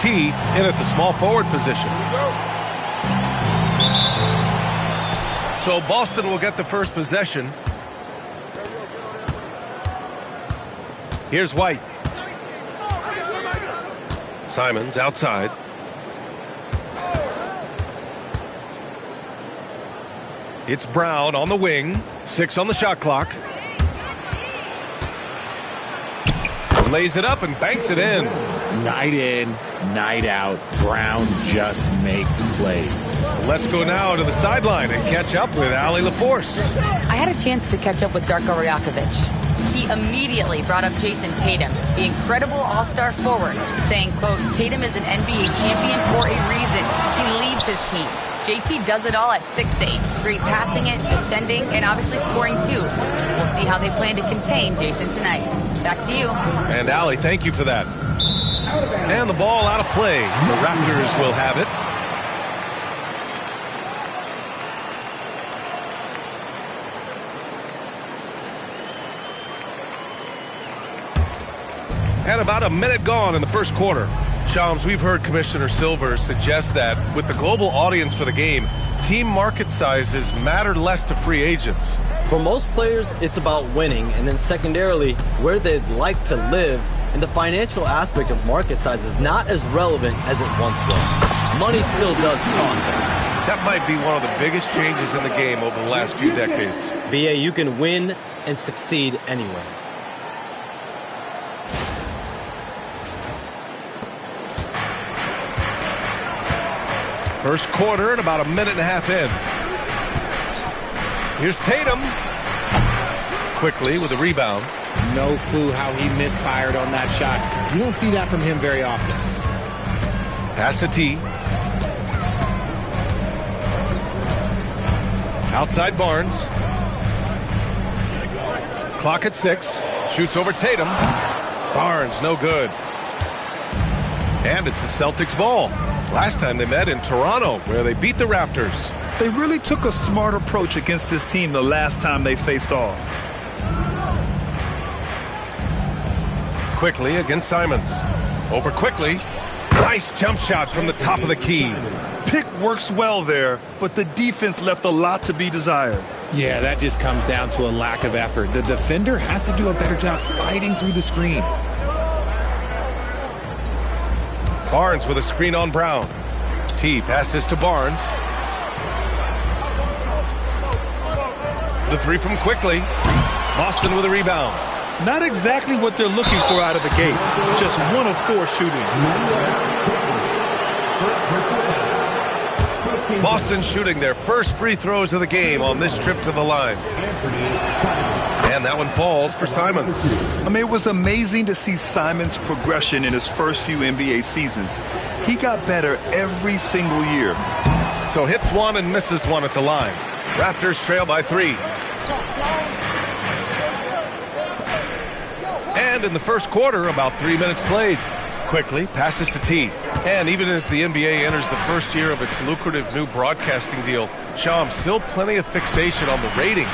T in at the small forward position. So Boston will get the first possession. Here's White. Simons outside. It's Brown on the wing. 6 on the shot clock. Lays it up and banks it in. Night in, night out. Brown just makes plays. Let's go now to the sideline and catch up with Allie LaForce. I had a chance to catch up with Darko Rajakovic. He immediately brought up Jason Tatum, the incredible all-star forward, saying, quote, Tatum is an NBA champion for a reason. He leads his team. JT does it all at 6'8". Great passing it, defending, and obviously scoring too. We'll see how they plan to contain Jason tonight. Back to you. And Allie, thank you for that. And the ball out of play. The Raptors will have it. And about a minute gone in the first quarter. Shams, we've heard Commissioner Silver suggest that with the global audience for the game, team market sizes matter less to free agents. For most players, it's about winning, and then secondarily, where they'd like to live, and the financial aspect of market size is not as relevant as it once was. Money still does talk. That might be one of the biggest changes in the game over the last few decades. BA, you can win and succeed anyway. First quarter and about a minute and a half in. Here's Tatum. Quickly with a rebound. No clue how he misfired on that shot. You don't see that from him very often. Pass to T. Outside Barnes. Clock at 6. Shoots over Tatum. Barnes, no good. And it's the Celtics ball. Last time they met in Toronto, where they beat the Raptors. They really took a smart approach against this team the last time they faced off. Quickly against Simons. Over quickly. Nice jump shot from the top of the key. Pick works well there, but the defense left a lot to be desired. Yeah, that just comes down to a lack of effort. The defender has to do a better job fighting through the screen. Barnes with a screen on Brown. T passes to Barnes. The three from quickly. Boston with a rebound. Not exactly what they're looking for out of the gates. Just 1 of 4 shooting. Boston shooting their first free throws of the game on this trip to the line. And that one falls for Simons. I mean, it was amazing to see Simons' progression in his first few NBA seasons. He got better every single year. So hits one and misses one at the line. Raptors trail by 3. And in the first quarter, about 3 minutes played. Quickly passes to T. And even as the NBA enters the first year of its lucrative new broadcasting deal, Sham, still plenty of fixation on the ratings.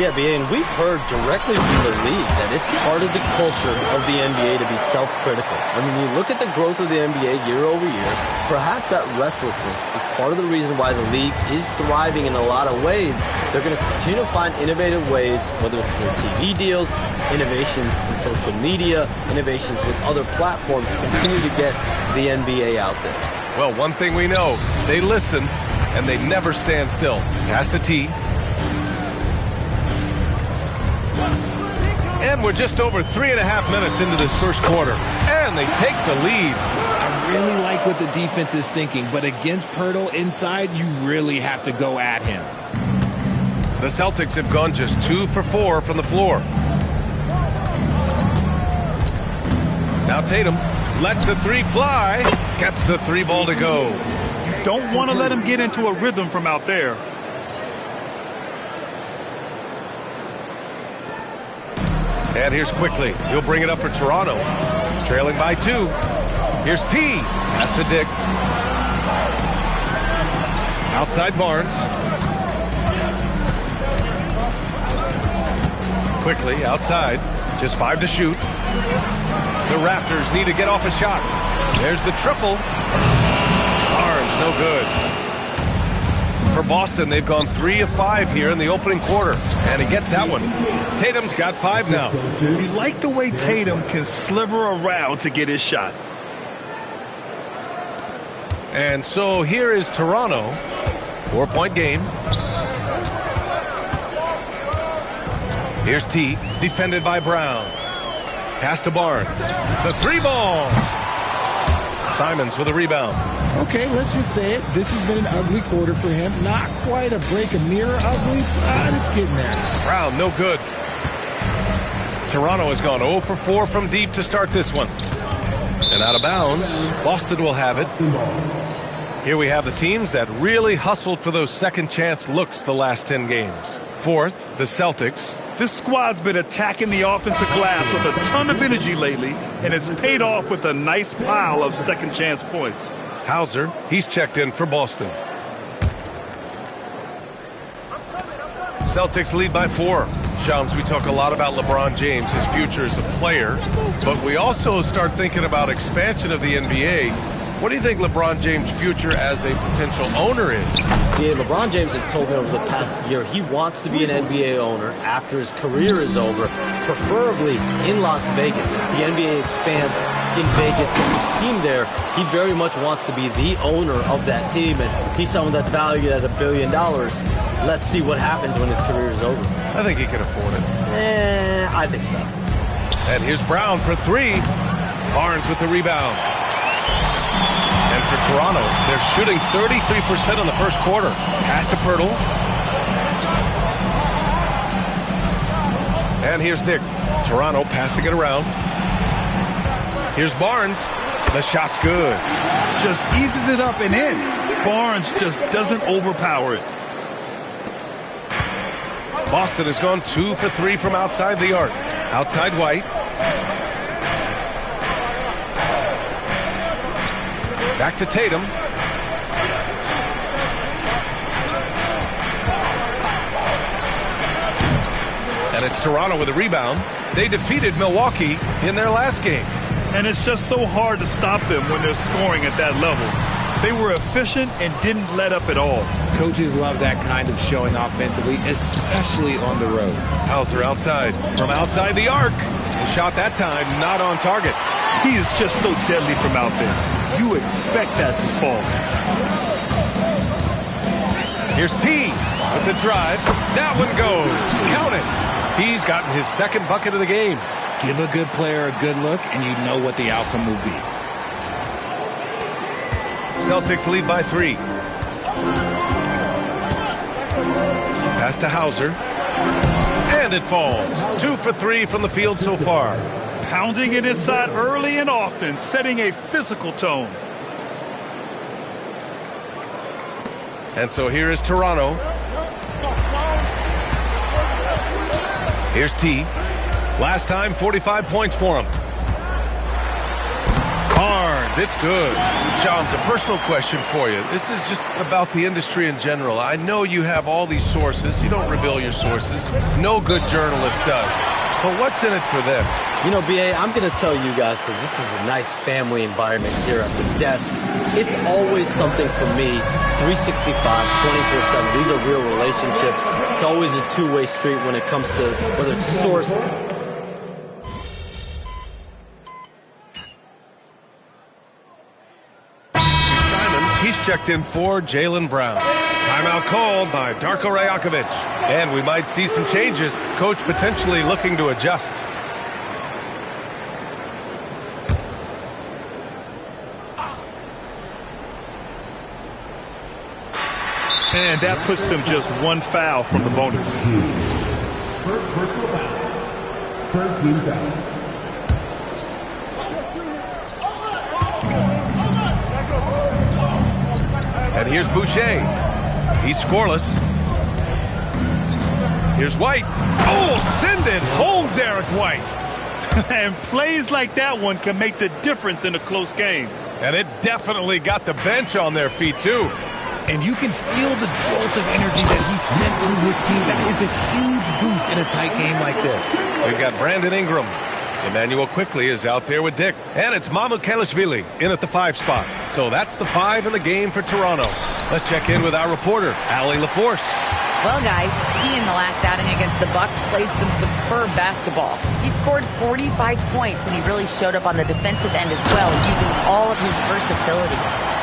Yeah, BA, and we've heard directly from the league that it's part of the culture of the NBA to be self-critical. I mean, you look at the growth of the NBA year over year, perhaps that restlessness is part of the reason why the league is thriving in a lot of ways. They're going to continue to find innovative ways, whether it's their TV deals, innovations in social media, innovations with other platforms, to continue to get the NBA out there. Well, one thing we know, they listen and they never stand still. Pass to T. And we're just over 3.5 minutes into this first quarter. And they take the lead. I really like what the defense is thinking, but against Pirtle inside, you really have to go at him. The Celtics have gone just 2 for 4 from the floor. Now Tatum lets the 3 fly. Gets the 3 ball to go. Don't want to let him get into a rhythm from out there. And here's quickly. He'll bring it up for Toronto. Trailing by 2. Here's T. Pass to Dick. Outside Barnes. Quickly outside. Just 5 to shoot. The Raptors need to get off a shot. There's the triple. Barnes, no good. For Boston, they've gone 3 of 5 here in the opening quarter. And he gets that one. Tatum's got 5 now. You like the way Tatum can sliver around to get his shot. And so here is Toronto. 4-point game. Here's T, defended by Brown. Pass to Barnes. The 3-ball. Simons with a rebound. Okay, let's just say it. This has been an ugly quarter for him. Not quite a break a mirror ugly, but it's getting there. Brown, no good. Toronto has gone 0 for 4 from deep to start this one. And out of bounds, Boston will have it. Here we have the teams that really hustled for those second chance looks the last 10 games. Fourth, the Celtics. This squad's been attacking the offensive glass with a ton of energy lately, and it's paid off with a nice pile of second chance points. Hauser, he's checked in for Boston. Celtics lead by 4. Shams, we talk a lot about LeBron James, his future as a player, but we also start thinking about expansion of the NBA. What do you think LeBron James' future as a potential owner is? Yeah, LeBron James has told me over the past year he wants to be an NBA owner after his career is over, preferably in Las Vegas. If the NBA expands in Vegas, gets a team there, he very much wants to be the owner of that team, and he's someone that's valued at $1 billion. Let's see what happens when his career is over. I think he can afford it. I think so. And here's Brown for 3. Barnes with the rebound. And for Toronto, they're shooting 33% in the first quarter. Pass to Pirtle. And here's Dick. Toronto passing it around. Here's Barnes. The shot's good. Just eases it up and in. Barnes just doesn't overpower it. Boston has gone 2 for 3 from outside the arc. Outside White. Back to Tatum. And it's Toronto with a rebound. They defeated Milwaukee in their last game. And it's just so hard to stop them when they're scoring at that level. They were efficient and didn't let up at all. Coaches love that kind of showing offensively, especially on the road. Hauser outside. From outside the arc. And shot that time, not on target. He is just so deadly from out there. You expect that to fall. Here's T with the drive. That one goes. Count it. T's gotten his second bucket of the game. Give a good player a good look, and you know what the outcome will be. Celtics lead by 3. Pass to Hauser. And it falls. 2 for 3 from the field so far. Pounding it inside early and often, setting a physical tone. And so here is Toronto. Here's T. Last time, 45 points for him. Barnes, it's good. Shams, a personal question for you. This is just about the industry in general. I know you have all these sources. You don't reveal your sources. No good journalist does. But what's in it for them? You know, B.A., I'm going to tell you guys, because this is a nice family environment here at the desk. It's always something for me, 365, 24/7. These are real relationships. It's always a two-way street when it comes to whether it's a source. Simons, he's checked in for Jaylen Brown. Timeout called by Darko Rajakovic. And we might see some changes. Coach potentially looking to adjust. And that puts them just one foul from the bonus. First personal foul. Third team foul. And here's Boucher. He's scoreless. Here's White. Oh, send it home, Derek White. And plays like that one can make the difference in a close game. And it definitely got the bench on their feet, too. And you can feel the jolt of energy that he sent through his team. That is a huge boost in a tight game like this. We've got Brandon Ingram. Emmanuel quickly is out there with Dick. And it's Mamukelashvili in at the 5 spot. So that's the 5 in the game for Toronto. Let's check in with our reporter, Allie LaForce. Well, guys, T in the last outing against the Bucks played some superb basketball. He scored 45 points, and he really showed up on the defensive end as well, using all of his versatility.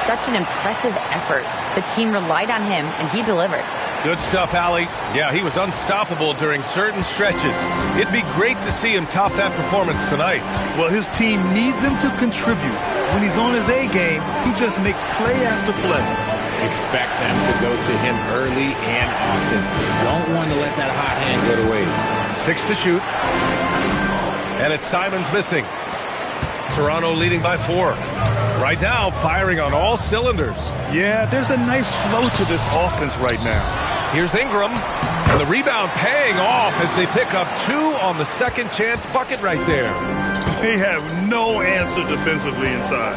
Such an impressive effort. The team relied on him, and he delivered. Good stuff, Allie. Yeah, he was unstoppable during certain stretches. It'd be great to see him top that performance tonight. Well, his team needs him to contribute. When he's on his A game, he just makes play after play. Expect them to go to him early and often. Don't want to let that hot hand go to waste. 6 to shoot. And it's Simons missing. Toronto leading by 4. Right now, firing on all cylinders. Yeah, there's a nice flow to this offense right now. Here's Ingram. And the rebound paying off as they pick up 2 on the second chance bucket right there. They have no answer defensively inside.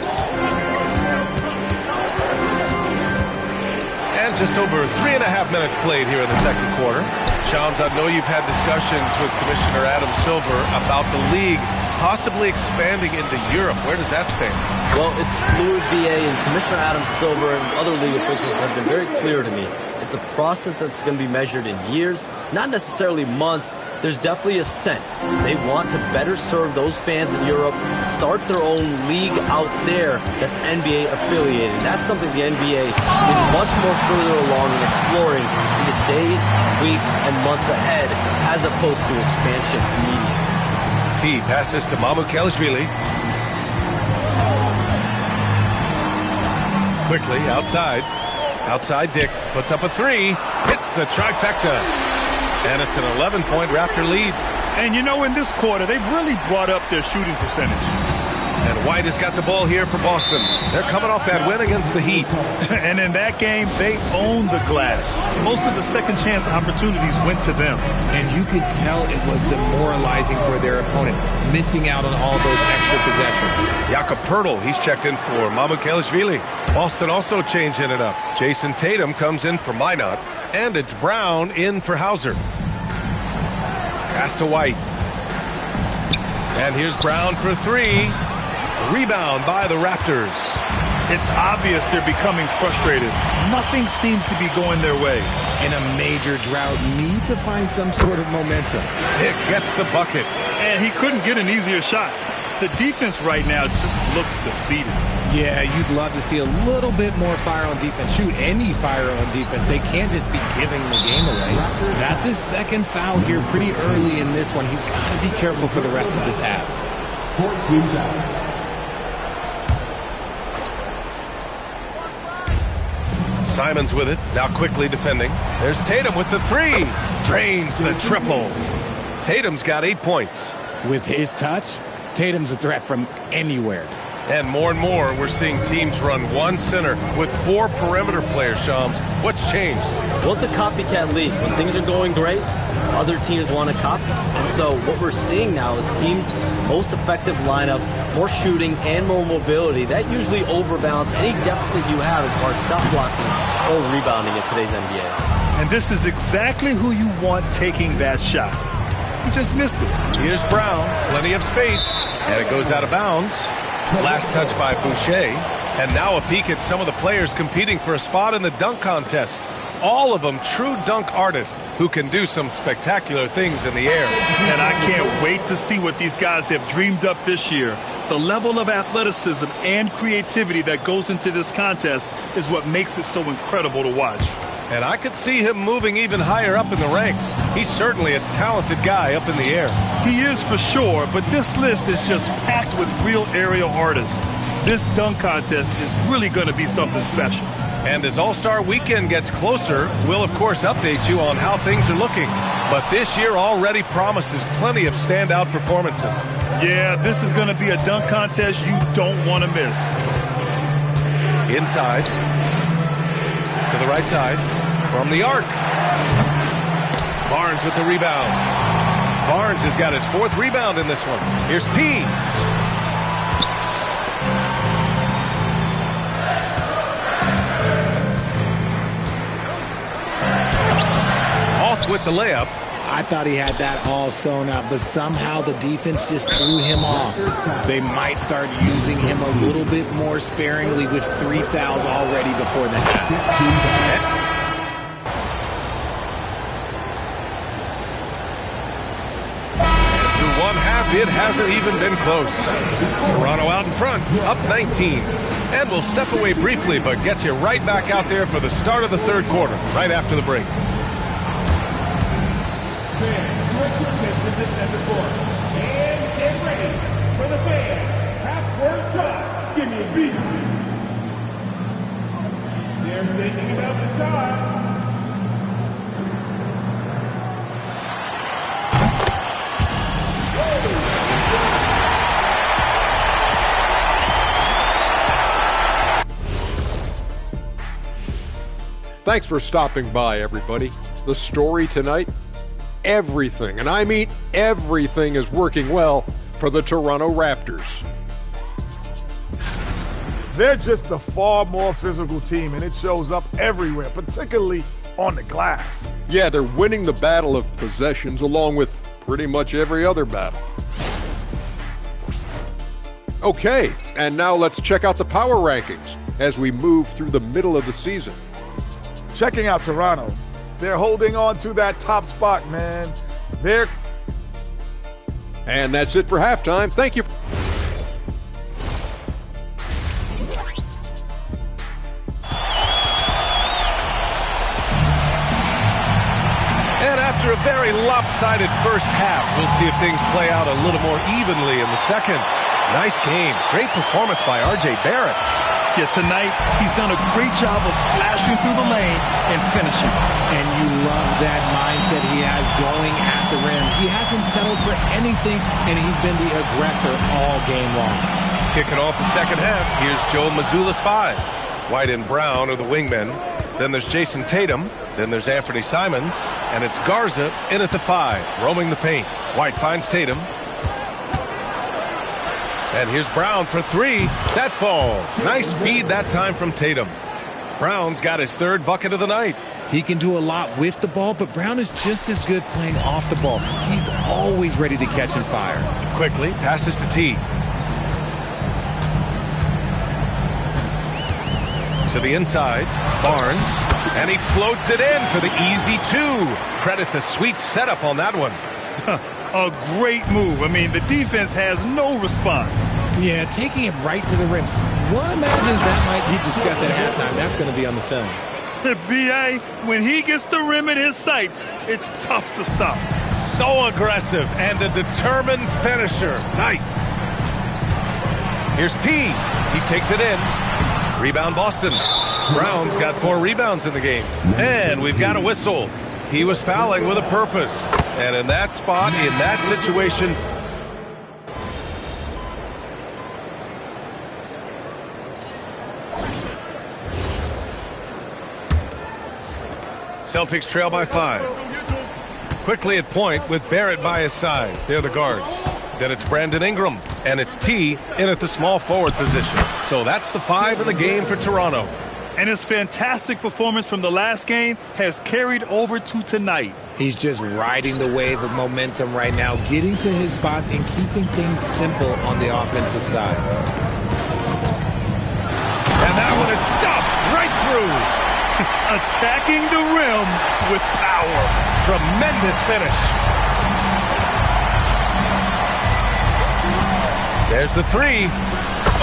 And just over 3.5 minutes played here in the second quarter. Shams, I know you've had discussions with Commissioner Adam Silver about the league possibly expanding into Europe. Where does that stand? Well, it's fluid, BA, and Commissioner Adam Silver and other league officials have been very clear to me. It's a process that's going to be measured in years, not necessarily months. There's definitely a sense they want to better serve those fans in Europe, start their own league out there that's NBA affiliated. That's something the NBA is much more further along in exploring in the days, weeks, and months ahead, as opposed to expansion immediately. T passes to Mamukelashvili. Quickly, outside. Outside, Dick puts up a 3. Hits the trifecta. And it's an 11-point Raptor lead. And you know, in this quarter, they've really brought up their shooting percentage. And White has got the ball here for Boston. They're coming off that win against the Heat. And in that game, they owned the glass. Most of the second chance opportunities went to them. And you could tell it was demoralizing for their opponent, missing out on all those extra possessions. Jakob Poeltl, he's checked in for Mamukelashvili. Boston also changing it up. Jason Tatum comes in for Minot. And it's Brown in for Hauser. Pass to White. And here's Brown for 3. Rebound by the Raptors. It's obvious they're becoming frustrated. Nothing seems to be going their way. In a major drought, need to find some sort of momentum. Pick gets the bucket. And he couldn't get an easier shot. The defense right now just looks defeated. Yeah, you'd love to see a little bit more fire on defense. Shoot, any fire on defense. They can't just be giving the game away. That's his second foul here pretty early in this one. He's got to be careful for the rest of this half. 14 fouls. Simons with it, now quickly defending. There's Tatum with the 3. Drains the triple. Tatum's got 8 points. With his touch, Tatum's a threat from anywhere. And more, we're seeing teams run 1 center with 4 perimeter players, Shams. What's changed? Well, it's a copycat league. When things are going great, other teams want to copy. And so what we're seeing now is teams' most effective lineups, more shooting and more mobility. That usually overbalances any deficit you have as far as shot blocking or rebounding in today's NBA. And this is exactly who you want taking that shot. He just missed it. Here's Brown, plenty of space, and it goes out of bounds. Last touch by Boucher. And now a peek at some of the players competing for a spot in the dunk contest. All of them true dunk artists who can do some spectacular things in the air. And I can't wait to see what these guys have dreamed up this year. The level of athleticism and creativity that goes into this contest is what makes it so incredible to watch. And I could see him moving even higher up in the ranks. He's certainly a talented guy up in the air. He is for sure, but this list is just packed with real aerial artists. This dunk contest is really going to be something special. And as All-Star Weekend gets closer, we'll of course update you on how things are looking. But this year already promises plenty of standout performances. Yeah, this is going to be a dunk contest you don't want to miss. Inside. To the right side. From the arc. Barnes with the rebound. Barnes has got his 4th rebound in this one. Here's T. Off with the layup. I thought he had that all sewn up, but somehow the defense just threw him off. They might start using him a little bit more sparingly with 3 fouls already before the half. It hasn't even been close. Toronto out in front, up 19. And we'll step away briefly, but get you right back out there for the start of the third quarter, right after the break. And get ready for the fans. Half-court shot. Give me a beat. They're thinking about the shot. Thanks for stopping by, everybody. The story tonight, everything, and I mean everything, is working well for the Toronto Raptors. They're just a far more physical team, and it shows up everywhere, particularly on the glass. Yeah, they're winning the battle of possessions along with pretty much every other battle. Okay, and now let's check out the power rankings as we move through the middle of the season. Checking out Toronto, they're holding on to that top spot, man. And that's it for halftime. Thank you. And after a very lopsided first half, we'll see if things play out a little more evenly in the second. Nice game. Great performance by R.J. Barrett. Yeah, tonight he's done a great job of slashing through the lane and finishing. And you love that mindset he has going at the rim. He hasn't settled for anything, and he's been the aggressor all game long. Kicking off the second half, here's Joe Mazzulla's 5. White and Brown are the wingmen. Then there's Jason Tatum. Then there's Anthony Simons. And it's Garza in at the 5, roaming the paint. White finds Tatum. And here's Brown for 3. That falls. Nice feed that time from Tatum. Brown's got his 3rd bucket of the night. He can do a lot with the ball, but Brown is just as good playing off the ball. He's always ready to catch and fire. Quickly passes to T. To the inside, Barnes. And he floats it in for the easy 2. Credit the sweet setup on that one. A great move. I mean, the defense has no response. Yeah, taking it right to the rim. One imagines that might be discussed at halftime. That's going to be on the film. B.A., when he gets the rim in his sights, it's tough to stop. So aggressive and a determined finisher. Nice. Here's T. He takes it in. Rebound Boston. Brown's got 4 rebounds in the game. And we've got a whistle. He was fouling with a purpose. And in that spot, in that situation, Celtics trail by 5. Quickly at point with Barrett by his side. They're the guards. Then it's Brandon Ingram. And it's T in at the small forward position. So that's the 5 in the game for Toronto. And his fantastic performance from the last game has carried over to tonight. He's just riding the wave of momentum right now, getting to his spots and keeping things simple on the offensive side. And that one is stuffed right through. Attacking the rim with power. Tremendous finish. There's the 3.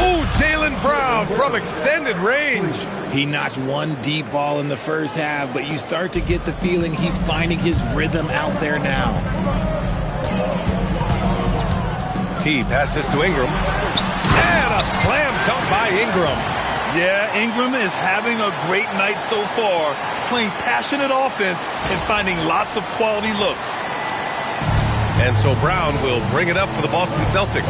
Oh, Jaylen Brown from extended range. He notched one deep ball in the first half, but you start to get the feeling he's finding his rhythm out there now. T passes to Ingram. And a slam dunk by Ingram. Yeah, Ingram is having a great night so far, playing passionate offense and finding lots of quality looks. And so Brown will bring it up for the Boston Celtics.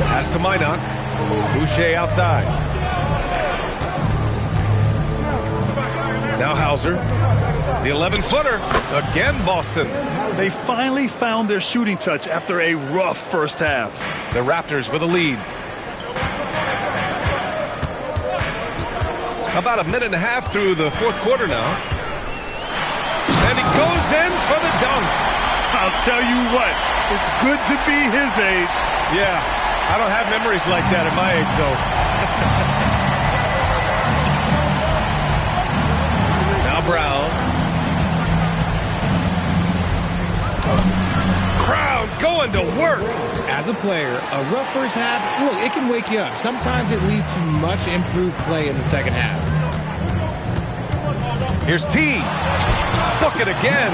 Pass to Minot. Boucher outside. Now Hauser. The 11-footer. Again Boston. They finally found their shooting touch after a rough first half. The Raptors with a lead. About a minute and a half through the fourth quarter now. And he goes in for the dunk. I'll tell you what, it's good to be his age. Yeah, I don't have memories like that at my age, though. Now Brown. Crowd going to work. As a player, a rough first half, look, it can wake you up. Sometimes it leads to much improved play in the second half. Here's T. Book it again.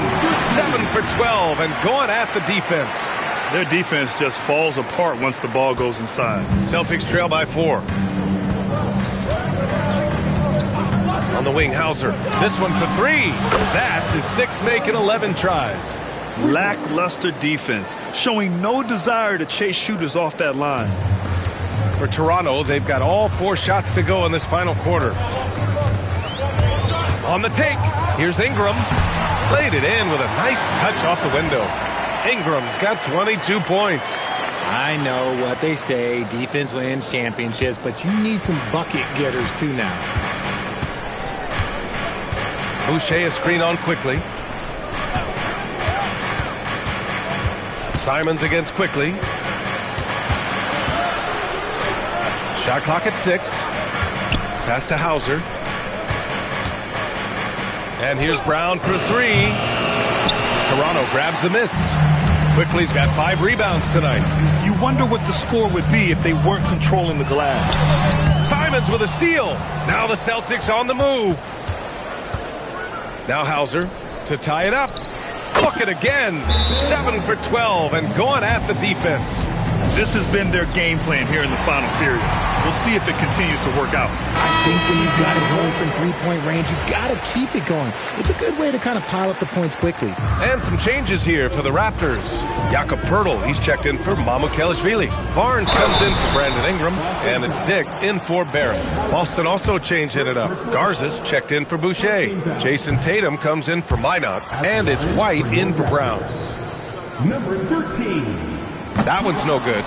7 for 12 and going at the defense. Their defense just falls apart once the ball goes inside. Celtics trail by 4. On the wing, Hauser. This one for 3. That's his 6th make in 11 tries. Lackluster defense, showing no desire to chase shooters off that line. For Toronto, they've got all 4 shots to go in this final quarter. On the take, here's Ingram. Played it in with a nice touch off the window. Ingram's got 22 points. I know what they say, defense wins championships, but you need some bucket getters too now. Boucher is screen on quickly. Simons against quickly. Shot clock at 6. Pass to Hauser. And here's Brown for 3. Toronto grabs the miss. Quickly's got 5 rebounds tonight. You wonder what the score would be if they weren't controlling the glass. Simons with a steal. Now the Celtics on the move. Now Hauser to tie it up. Look it again. 7 for 12 and going at the defense. This has been their game plan here in the final period. We'll see if it continues to work out. I think when you've got it going from three-point range, you've got to keep it going. It's a good way to kind of pile up the points quickly. And some changes here for the Raptors. Jakob Poeltl, he's checked in for Mamukelashvili. Barnes comes in for Brandon Ingram, and it's Dick in for Barrett. Boston also changing it up. Garza's checked in for Boucher. Jason Tatum comes in for Minot, and it's White in for Brown. Number 13. That one's no good.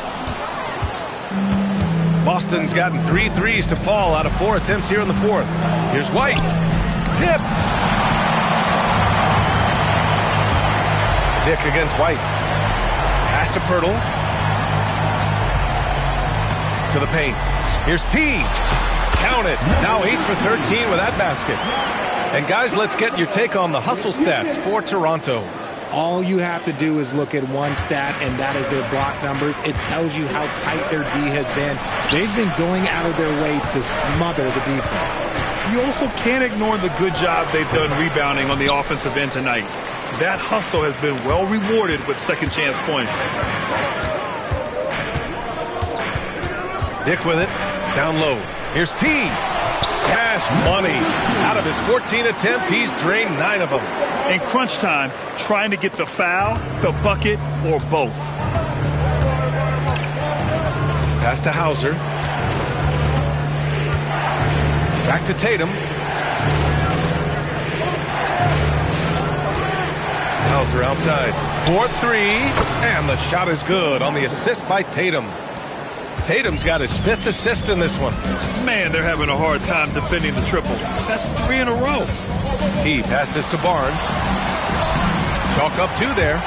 Boston's gotten 3 threes to fall out of 4 attempts here in the 4th. Here's White. Tipped. Dick against White. Pass to Poeltl. To the paint. Here's T. Count it. Now 8 for 13 with that basket. And guys, let's get your take on the hustle stats for Toronto. All you have to do is look at one stat, and that is their block numbers. It tells you how tight their D has been. They've been going out of their way to smother the defense. You also can't ignore the good job they've done rebounding on the offensive end tonight. That hustle has been well rewarded with second chance points. Dick with it. Down low. Here's T. Cash money. Out of his 14 attempts, he's drained 9 of them. In crunch time, trying to get the foul, the bucket, or both. Pass to Hauser. Back to Tatum. Hauser outside. 4-3, and the shot is good on the assist by Tatum. Tatum's got his 5th assist in this one. Man, they're having a hard time defending the triple. That's 3 in a row. T passes to Barnes. Chalk up 2 there.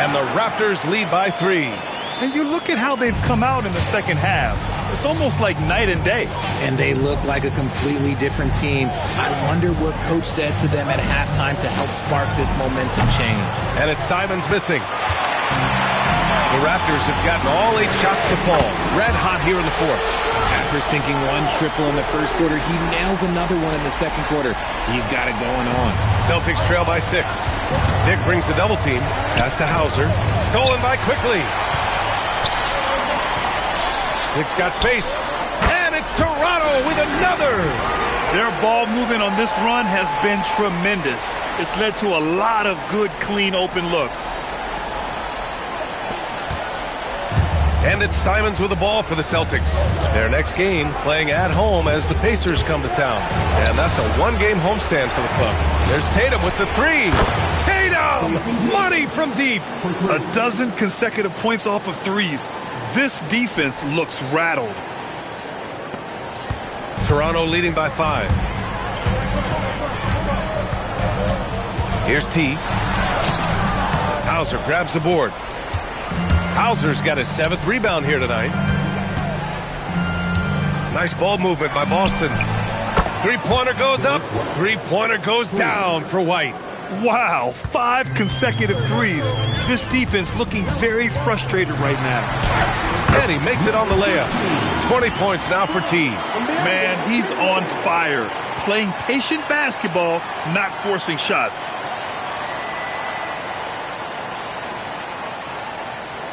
And the Raptors lead by 3. And you look at how they've come out in the second half. It's almost like night and day. And they look like a completely different team. I wonder what coach said to them at halftime to help spark this momentum change. And it's Simons missing. The Raptors have gotten all 8 shots to fall. Red hot here in the 4th. After sinking 1 triple in the first quarter, he nails another one in the second quarter. He's got it going on. Celtics trail by 6. Dick brings the double team. Pass to Hauser. Stolen by Quickly. Dick's got space. And it's Toronto with another. Their ball movement on this run has been tremendous. It's led to a lot of good, clean, open looks. And it's Simons with the ball for the Celtics. Their next game playing at home as the Pacers come to town. And that's a 1-game homestand for the club. There's Tatum with the 3. Tatum! Money from deep. A dozen consecutive points off of threes. This defense looks rattled. Toronto leading by 5. Here's T. Hauser grabs the board. Hauser's got his 7th rebound here tonight. Nice ball movement by Boston. Three-pointer goes up. Three-pointer goes down for White. Wow, 5 consecutive threes. This defense looking very frustrated right now. And he makes it on the layup. 20 points now for T. Man, he's on fire. Playing patient basketball, not forcing shots.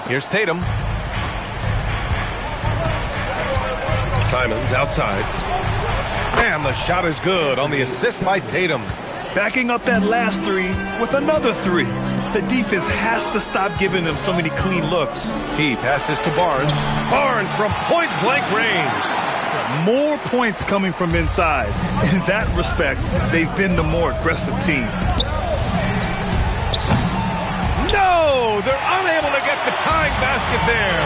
Here's Tatum. Simons outside. And the shot is good on the assist by Tatum. Backing up that last three with another three. The defense has to stop giving them so many clean looks. T passes to Barnes. Barnes from point-blank range. More points coming from inside. In that respect, they've been the more aggressive team. No! They're unable to get the tying basket there.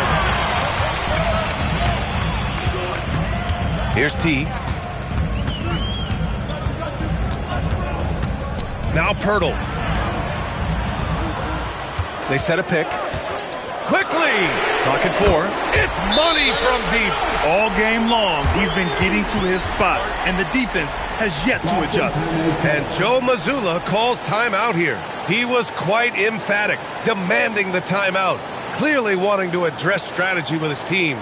Here's T. Now Pirtle. They set a pick. Quickly! Clock at 4. It's money from deep. All game long, he's been getting to his spots, and the defense has yet to adjust. And Joe Mazzulla calls timeout here. He was quite emphatic, demanding the timeout, clearly wanting to address strategy with his team.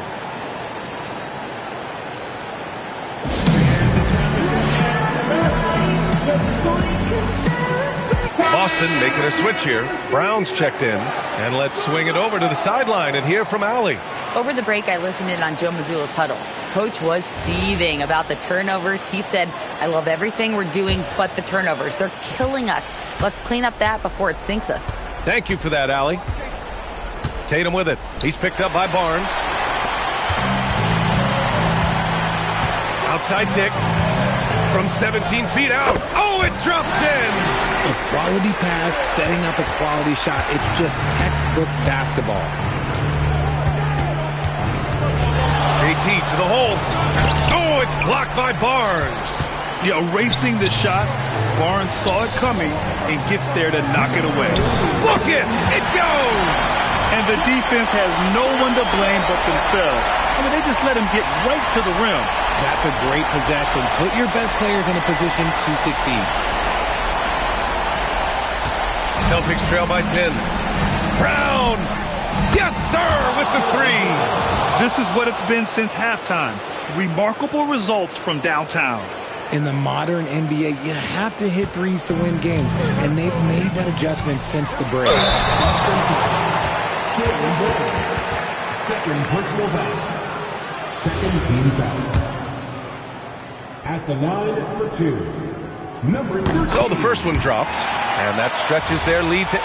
Boston making a switch here. Brown's checked in. And let's swing it over to the sideline and hear from Allie. Over the break, I listened in on Joe Mazzulla's huddle. Coach was seething about the turnovers. He said, I love everything we're doing but the turnovers. They're killing us. Let's clean up that before it sinks us. Thank you for that, Allie. Tatum with it. He's picked up by Barnes. Outside Dick. From 17 feet out. Oh, it drops in. A quality pass, setting up a quality shot. It's just textbook basketball. JT to the hole. Oh, it's blocked by Barnes. Yeah, erasing the shot. Barnes saw it coming and gets there to knock it away. Book it! It goes! And the defense has no one to blame but themselves. I mean, they just let him get right to the rim. That's a great possession. Put your best players in a position to succeed. Celtics trail by 10. Brown! Yes, sir, with the 3. This is what it's been since halftime. Remarkable results from downtown. In the modern NBA, you have to hit threes to win games, and they've made that adjustment since the break. Second personal foul. Second team foul. At the line for 2. Number 13. So the first one drops, and that stretches their lead to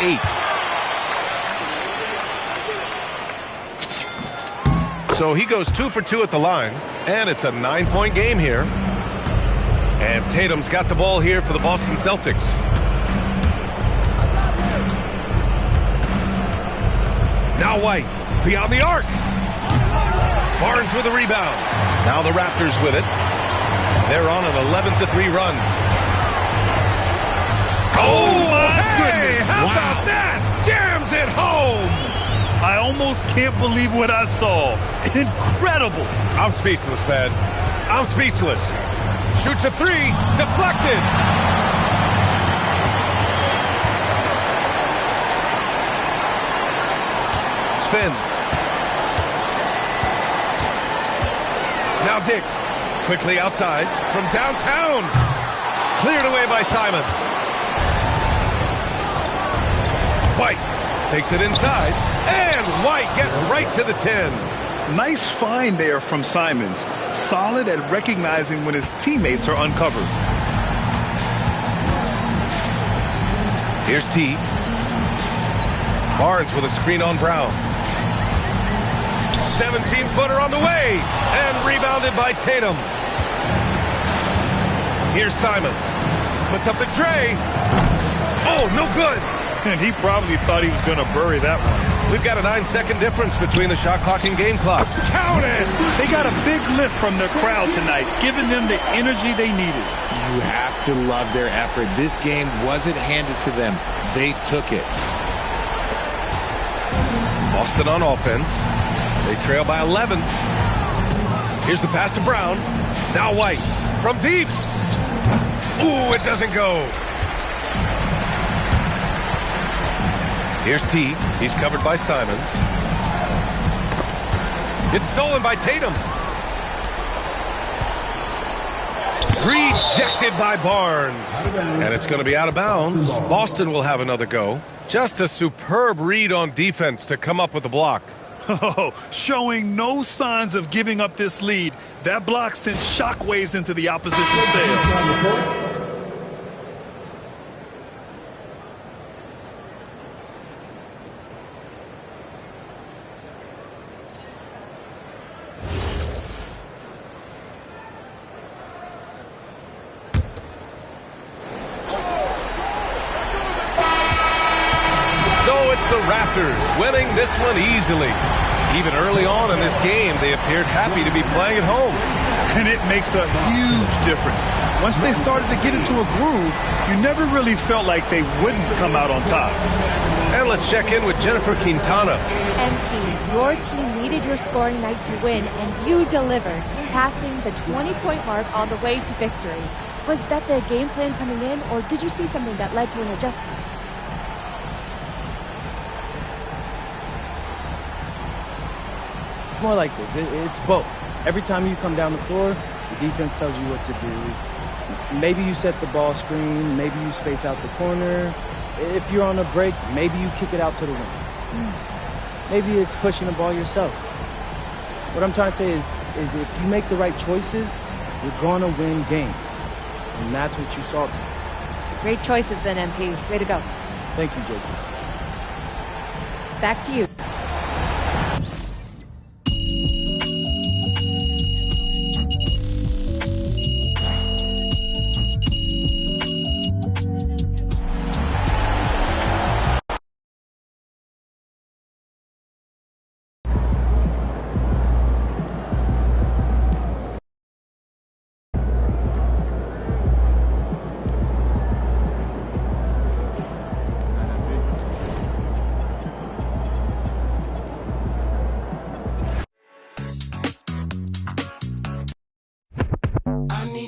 8. So he goes 2 for 2 at the line, and it's a 9-point game here. And Tatum's got the ball here for the Boston Celtics. Now White, beyond the arc. Barnes with a rebound. Now the Raptors with it. They're on an 11-3 run. Oh, my goodness. How about that? Jams it home. I almost can't believe what I saw. Incredible. I'm speechless, man. I'm speechless. Shoots a 3. Deflected. Spins. Now Dick. Quickly outside from downtown. Cleared away by Simons. White takes it inside. And White gets right to the 10. Nice find there from Simons. Solid at recognizing when his teammates are uncovered. Here's T. Barnes with a screen on Brown. 17-footer on the way. And rebounded by Tatum. Here's Simons. Puts up the tray. Oh, no good. And he probably thought he was going to bury that one. We've got a 9-second difference between the shot clock and game clock. Count it! They got a big lift from their crowd tonight, giving them the energy they needed. You have to love their effort. This game wasn't handed to them. They took it. Boston on offense. They trail by 11. Here's the pass to Brown. Now White from deep. Ooh, it doesn't go. Here's T. He's covered by Simons. It's stolen by Tatum. Rejected by Barnes. And it's going to be out of bounds. Boston will have another go. Just a superb read on defense to come up with the block. Oh, showing no signs of giving up this lead. That block sent shockwaves into the opposition sail. The Raptors winning this one easily. Even early on in this game, they appeared happy to be playing at home. And it makes a huge difference. Once they started to get into a groove, you never really felt like they wouldn't come out on top. And let's check in with Jennifer Quintana. MP, your team needed your scoring night to win, and you delivered, passing the 20-point mark on the way to victory. Was that the game plan coming in, or did you see something that led to an adjustment? More like this. It's both. Every time you come down the floor, the defense tells you what to do. Maybe you set the ball screen. Maybe you space out the corner. If you're on a break, maybe you kick it out to the wing. Maybe it's pushing the ball yourself. What I'm trying to say is if you make the right choices, you're going to win games. And that's what you saw tonight. Great choices then, MP. Way to go. Thank you, Jake. Back to you.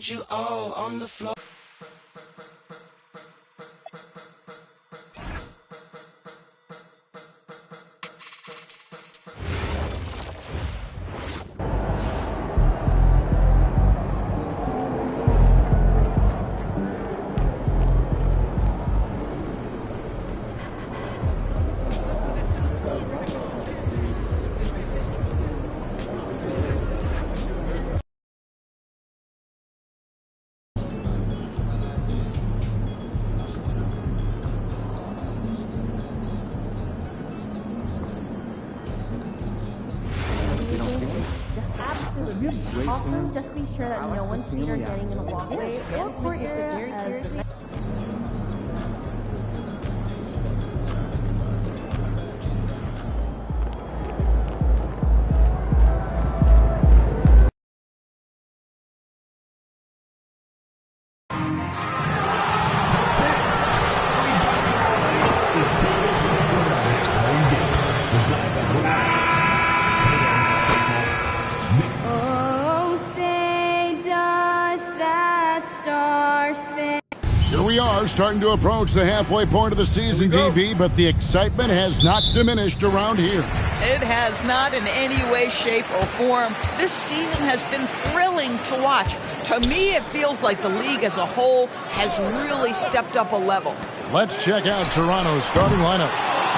You all on the floor. Also, just be sure that no one's feet are getting in the walkway or court area as the starting to approach the halfway point of the season, DB, but the excitement has not diminished around here. It has not in any way, shape, or form. This season has been thrilling to watch. To me, it feels like the league as a whole has really stepped up a level. Let's check out Toronto's starting lineup.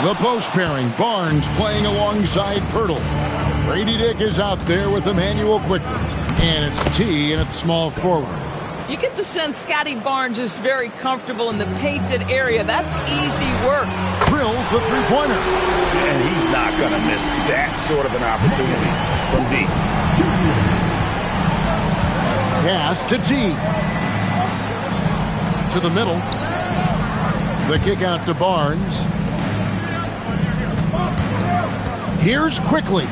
The post pairing, Barnes playing alongside Pirtle. Brady Dick is out there with Emmanuel quickly. And it's T in its small forward. You get the sense Scotty Barnes is very comfortable in the painted area. That's easy work. Drills the three-pointer. And he's not going to miss that sort of an opportunity from deep. Pass to T. To the middle. The kick out to Barnes. Here's quickly.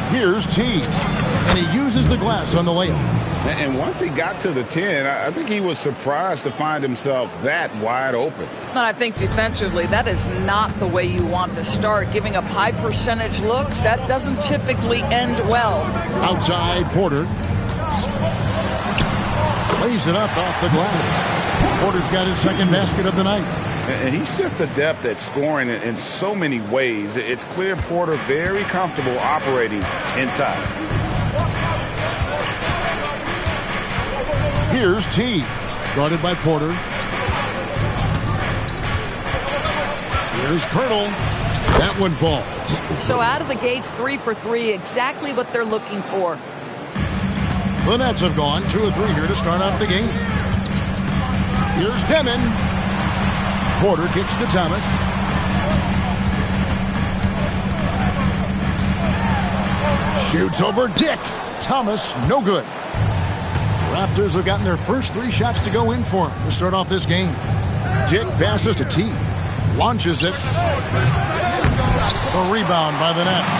Here's T. And he uses the glass on the layup. And once he got to the 10, I think he was surprised to find himself that wide open. And I think defensively, that is not the way you want to start. Giving up high percentage looks, that doesn't typically end well. Outside, Porter. Plays it up off the glass. Porter's got his second basket of the night. And he's just adept at scoring in so many ways. It's clear Porter very comfortable operating inside. Here's T. Guarded by Porter. Here's Pirtle. That one falls. So out of the gates, 3 for 3, exactly what they're looking for. The Nets have gone 2 of 3 here to start out the game. Here's Demon. Porter kicks to Thomas. Shoots over Dick. Thomas, no good. Raptors have gotten their first 3 shots to go in for him to start off this game. Dick passes to T. Launches it. A rebound by the Nets.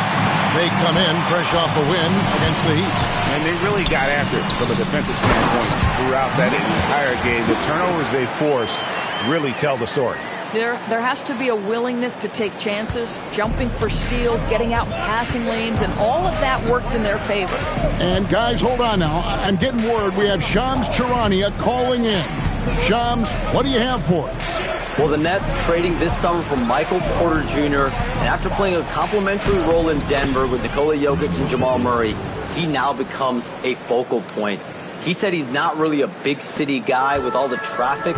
They come in fresh off a win against the Heat. And they really got after it from a defensive standpoint throughout that entire game. The turnovers they forced really tell the story. There has to be a willingness to take chances, jumping for steals, getting out in passing lanes, and all of that worked in their favor. And guys, hold on now. I'm getting word we have Shams Charania calling in. Shams, what do you have for us? Well, the Nets trading this summer for Michael Porter Jr. And after playing a complimentary role in Denver with Nikola Jokic and Jamal Murray, he now becomes a focal point. He said he's not really a big city guy with all the traffic,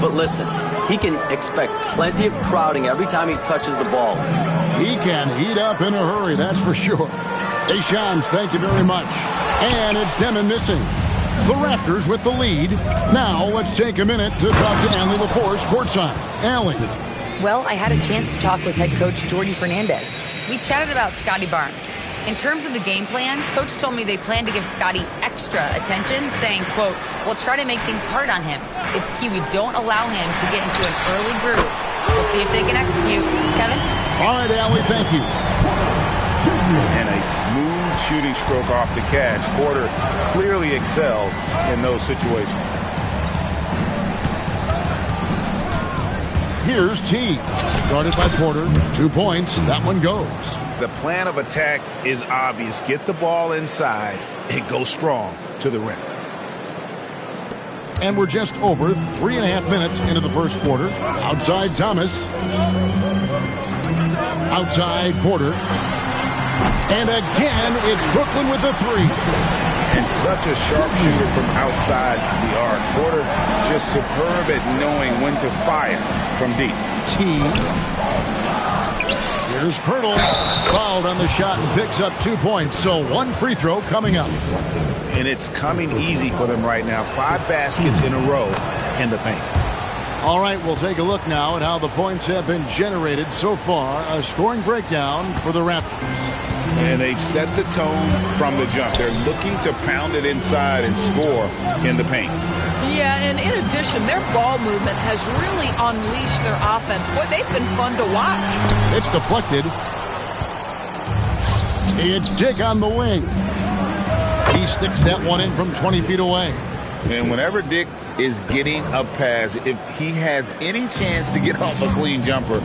but listen, he can expect plenty of crowding every time he touches the ball. He can heat up in a hurry, that's for sure. Hey, Shams, thank you very much. And it's Demon missing. The Raptors with the lead. Now let's take a minute to talk to Allie LaForce courtside. Allie. Well, I had a chance to talk with head coach Jordi Fernandez. We chatted about Scotty Barnes. In terms of the game plan, coach told me they plan to give Scotty extra attention, saying, quote, we'll try to make things hard on him. It's key we don't allow him to get into an early groove. We'll see if they can execute. Kevin? All right, Allie, thank you. And a smooth shooting stroke off the catch. Porter clearly excels in those situations. Here's T. Guarded by Porter. 2 points. That one goes. The plan of attack is obvious. Get the ball inside and go strong to the rim. And we're just over 3.5 minutes into the first quarter. Outside Thomas. Outside Porter. And again, it's Brooklyn with the 3. And such a sharpshooter from outside the arc. Porter just superb at knowing when to fire from deep. T. Here's Pirtle. Fouled on the shot and picks up 2 points. So 1 free throw coming up. And it's coming easy for them right now. 5 baskets in a row in the paint. All right, we'll take a look now at how the points have been generated so far. A scoring breakdown for the Raptors. And they've set the tone from the jump. They're looking to pound it inside and score in the paint. Yeah, and in addition, their ball movement has really unleashed their offense. Boy, they've been fun to watch. It's deflected. It's Dick on the wing. He sticks that one in from 20 feet away. And whenever Dick is getting a pass, if he has any chance to get off a clean jumper,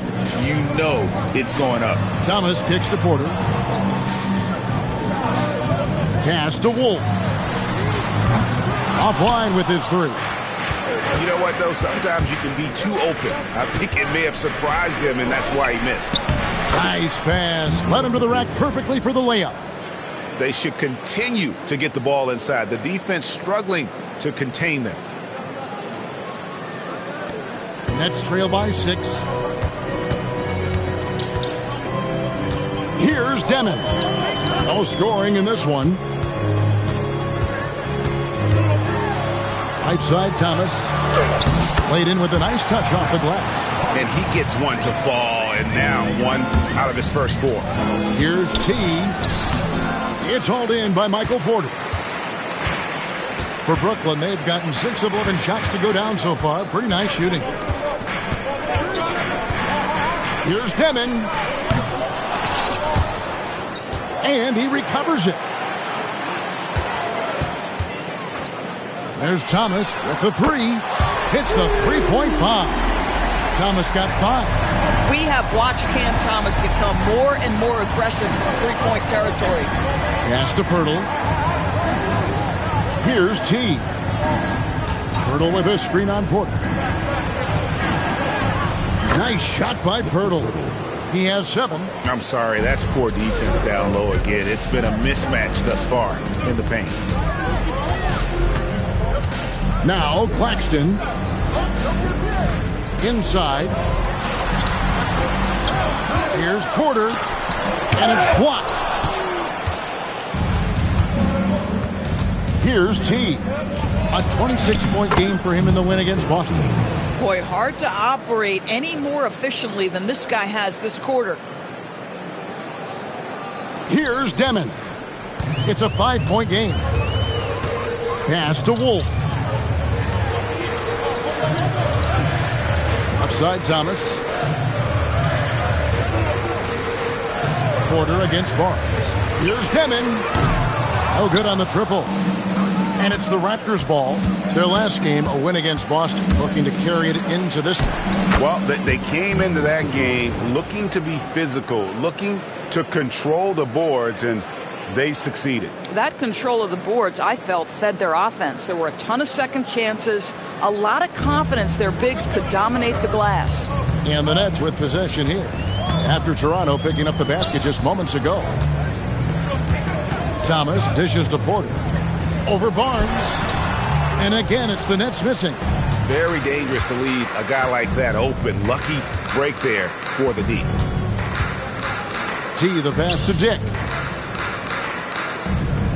you know it's going up. Thomas kicks to Porter. Pass to Wolf. Offline with his 3. You know what, though? Sometimes you can be too open. I think it may have surprised him, and that's why he missed. Nice pass. Led him to the rack perfectly for the layup. They should continue to get the ball inside. The defense struggling to contain them. Nets trail by 6. Here's Demon. No scoring in this one. Right side, Thomas. Laid in with a nice touch off the glass. And he gets one to fall, and now 1 out of his first 4. Here's T. It's hauled in by Michael Porter. For Brooklyn, they've gotten 6 of 11 shots to go down so far. Pretty nice shooting. Here's Demon. And he recovers it. There's Thomas with the three. Hits the three-point bomb. Thomas got 5. We have watched Cam Thomas become more and more aggressive in three-point territory. Pass to Pirtle. Here's T. Pirtle with a screen on Porter. Nice shot by Pirtle. He has 7. I'm sorry, that's poor defense down low again. It's been a mismatch thus far in the paint. Now Claxton. Inside. Here's Porter. And it's blocked. Here's T. A 26-point game for him in the win against Boston. Boy, hard to operate any more efficiently than this guy has this quarter. Here's Demon. It's a 5-point game. Pass to Wolf. Upside Thomas. Porter against Barnes. Here's Demon. No good on the triple. And it's the Raptors ball. Their last game, a win against Boston, looking to carry it into this one. Well, they came into that game looking to be physical, looking to control the boards, and they succeeded. That control of the boards, I felt, fed their offense. There were a ton of second chances, a lot of confidence their bigs could dominate the glass. And the Nets with possession here, after Toronto picking up the basket just moments ago. Thomas dishes to Porter. Over Barnes. And again, it's the Nets missing. Very dangerous to leave a guy like that open. Lucky break there for the D. T, the pass to Dick.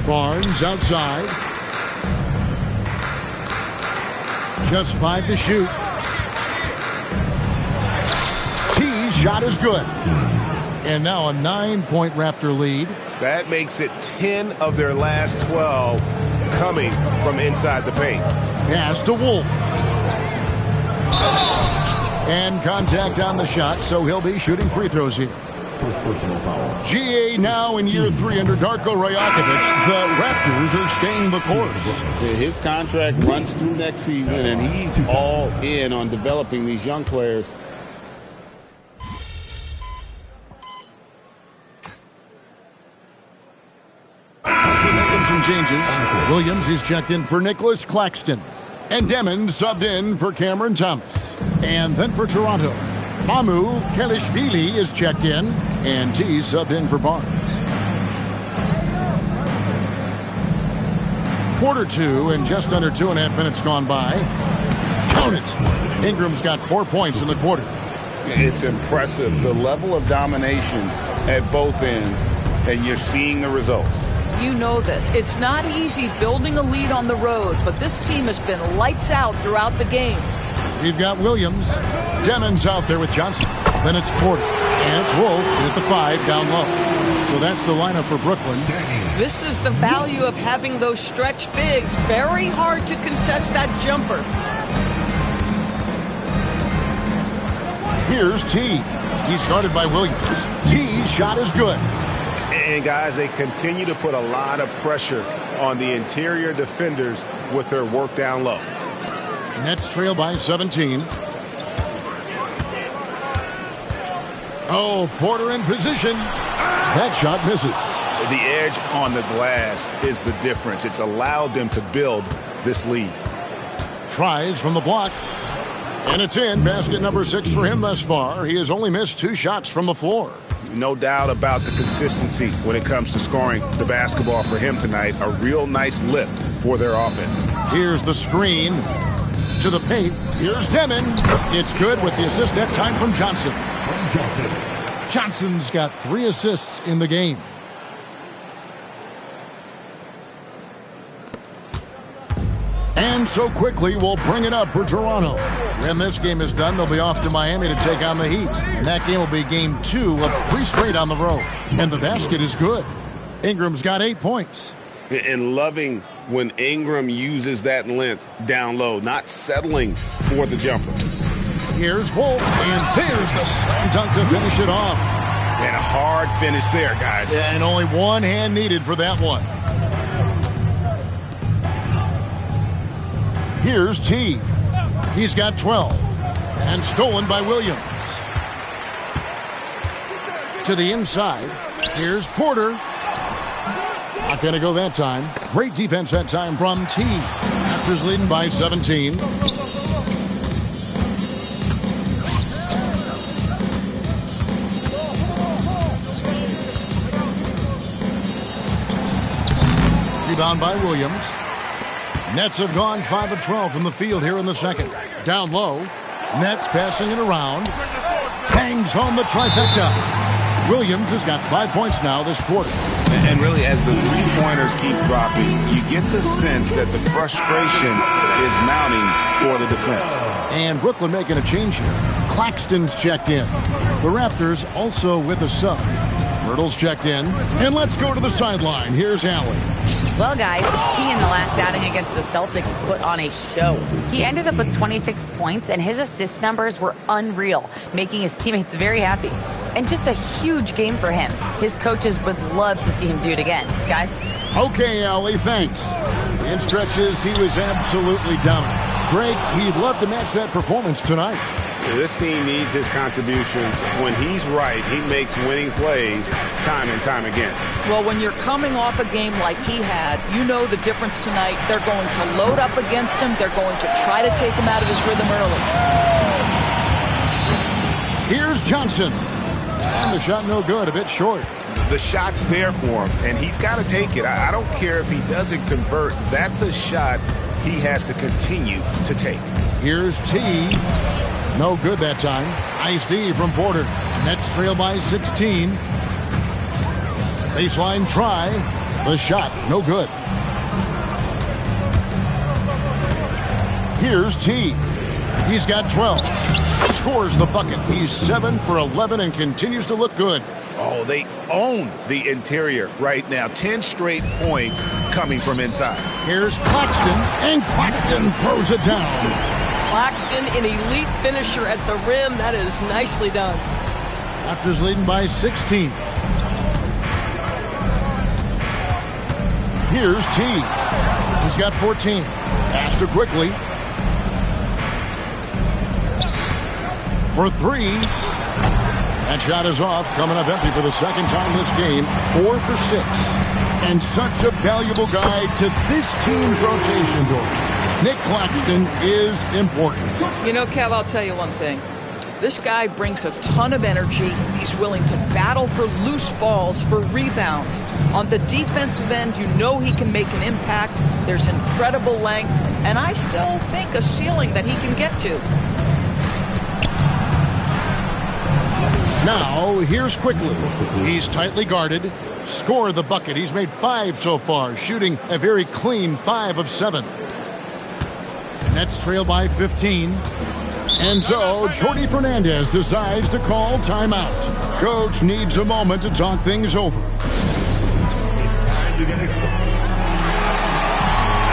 Barnes outside. Just 5 to shoot. T's shot is good. And now a 9-point Raptor lead. That makes it 10 of their last 12 coming from inside the paint. Pass to Wolf. And contact on the shot, so he'll be shooting free throws here. First personal foul. GA now in year 3 under Darko Rajakovic. The Raptors are staying the course. His contract runs through next season, and he's all in on developing these young players. Some changes. Williams is checked in for Nicholas Claxton. And Demon subbed in for Cameron Thomas. And then for Toronto, Mamu Kelishvili is checked in. And T subbed in for Barnes. Quarter 2 and just under 2.5 minutes gone by. Count it. Ingram's got 4 points in the quarter. It's impressive, the level of domination at both ends, and you're seeing the results. You know this. It's not easy building a lead on the road, but this team has been lights out throughout the game. We've got Williams. Demon's out there with Johnson. Then it's Porter. And it's Wolf at the 5 down low. So that's the lineup for Brooklyn. This is the value of having those stretch bigs. Very hard to contest that jumper. Here's T. He's started by Williams. T's shot is good. And guys, they continue to put a lot of pressure on the interior defenders with their work down low. Nets trail by 17. Oh, Porter in position. That shot misses. The edge on the glass is the difference. It's allowed them to build this lead. Tries from the block. And it's in. Basket number 6 for him thus far. He has only missed 2 shots from the floor. No doubt about the consistency when it comes to scoring the basketball for him tonight. A real nice lift for their offense. Here's the screen to the paint. Here's Demon. It's good with the assist that time from Johnson. Johnson's got 3 assists in the game. And so quickly, we'll bring it up for Toronto. When this game is done, they'll be off to Miami to take on the Heat. And that game will be game 2 of 3 straight on the road. And the basket is good. Ingram's got 8 points. And loving when Ingram uses that length down low, not settling for the jumper. Here's Wolf, and there's the slam dunk to finish it off. And a hard finish there, guys. And only one hand needed for that one. Here's T. He's got 12. And stolen by Williams. To the inside. Here's Porter. Not going to go that time. Great defense that time from T. Raptors leading by 17. Rebound by Williams. Nets have gone 5 of 12 from the field here in the second. Down low. Nets passing it around. Hangs home the trifecta. Williams has got 5 points now this quarter. And really, as the three-pointers keep dropping, you get the sense that the frustration is mounting for the defense. And Brooklyn making a change here. Claxton's checked in. The Raptors also with a sub. Myrtle's checked in. And let's go to the sideline. Here's Allen. Well, guys, he in the last outing against the Celtics put on a show. He ended up with 26 points, and his assist numbers were unreal, making his teammates very happy. And just a huge game for him. His coaches would love to see him do it again. Guys? Okay, Allie, thanks. In stretches, he was absolutely dominant. Greg, he'd love to match that performance tonight. This team needs his contributions. When he's right, he makes winning plays time and time again. Well, when you're coming off a game like he had, you know the difference tonight. They're going to load up against him. They're going to try to take him out of his rhythm early. Here's Johnson. And the shot no good, a bit short. The shot's there for him, and he's got to take it. I don't care if he doesn't convert. That's a shot he has to continue to take. Here's T. No good that time. Nice D from Porter. Nets trail by 16. Baseline try. The shot, no good. Here's T. He's got 12. Scores the bucket. He's 7 for 11 and continues to look good. Oh, they own the interior right now. 10 straight points coming from inside. Here's Claxton, and Claxton throws it down. Claxton, an elite finisher at the rim. That is nicely done. Raptors leading by 16. Here's T. He's got 14. Pass to quickly. For 3. That shot is off, coming up empty for the second time this game. 4 for 6. And such a valuable guy to this team's rotation door. Nick Claxton is important. You know, Kev, I'll tell you one thing. This guy brings a ton of energy. He's willing to battle for loose balls, for rebounds. On the defensive end, you know he can make an impact. There's incredible length, and I still think a ceiling that he can get to. Now, here's Quickly. He's tightly guarded. Score the bucket. He's made 5 so far, shooting a very clean 5 of 7. Nets trail by 15. And so, Jordi Fernandez decides to call timeout. Coach needs a moment to talk things over.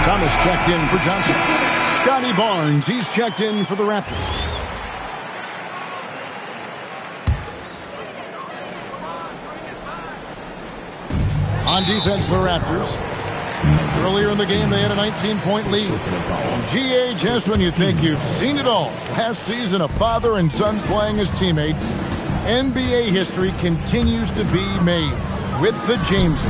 Thomas checked in for Johnson. Scotty Barnes, he's checked in for the Raptors. On defense, the Raptors. Earlier in the game, they had a 19-point lead. GA, just when you think you've seen it all. Last season, a father and son playing as teammates. NBA history continues to be made with the Jameses.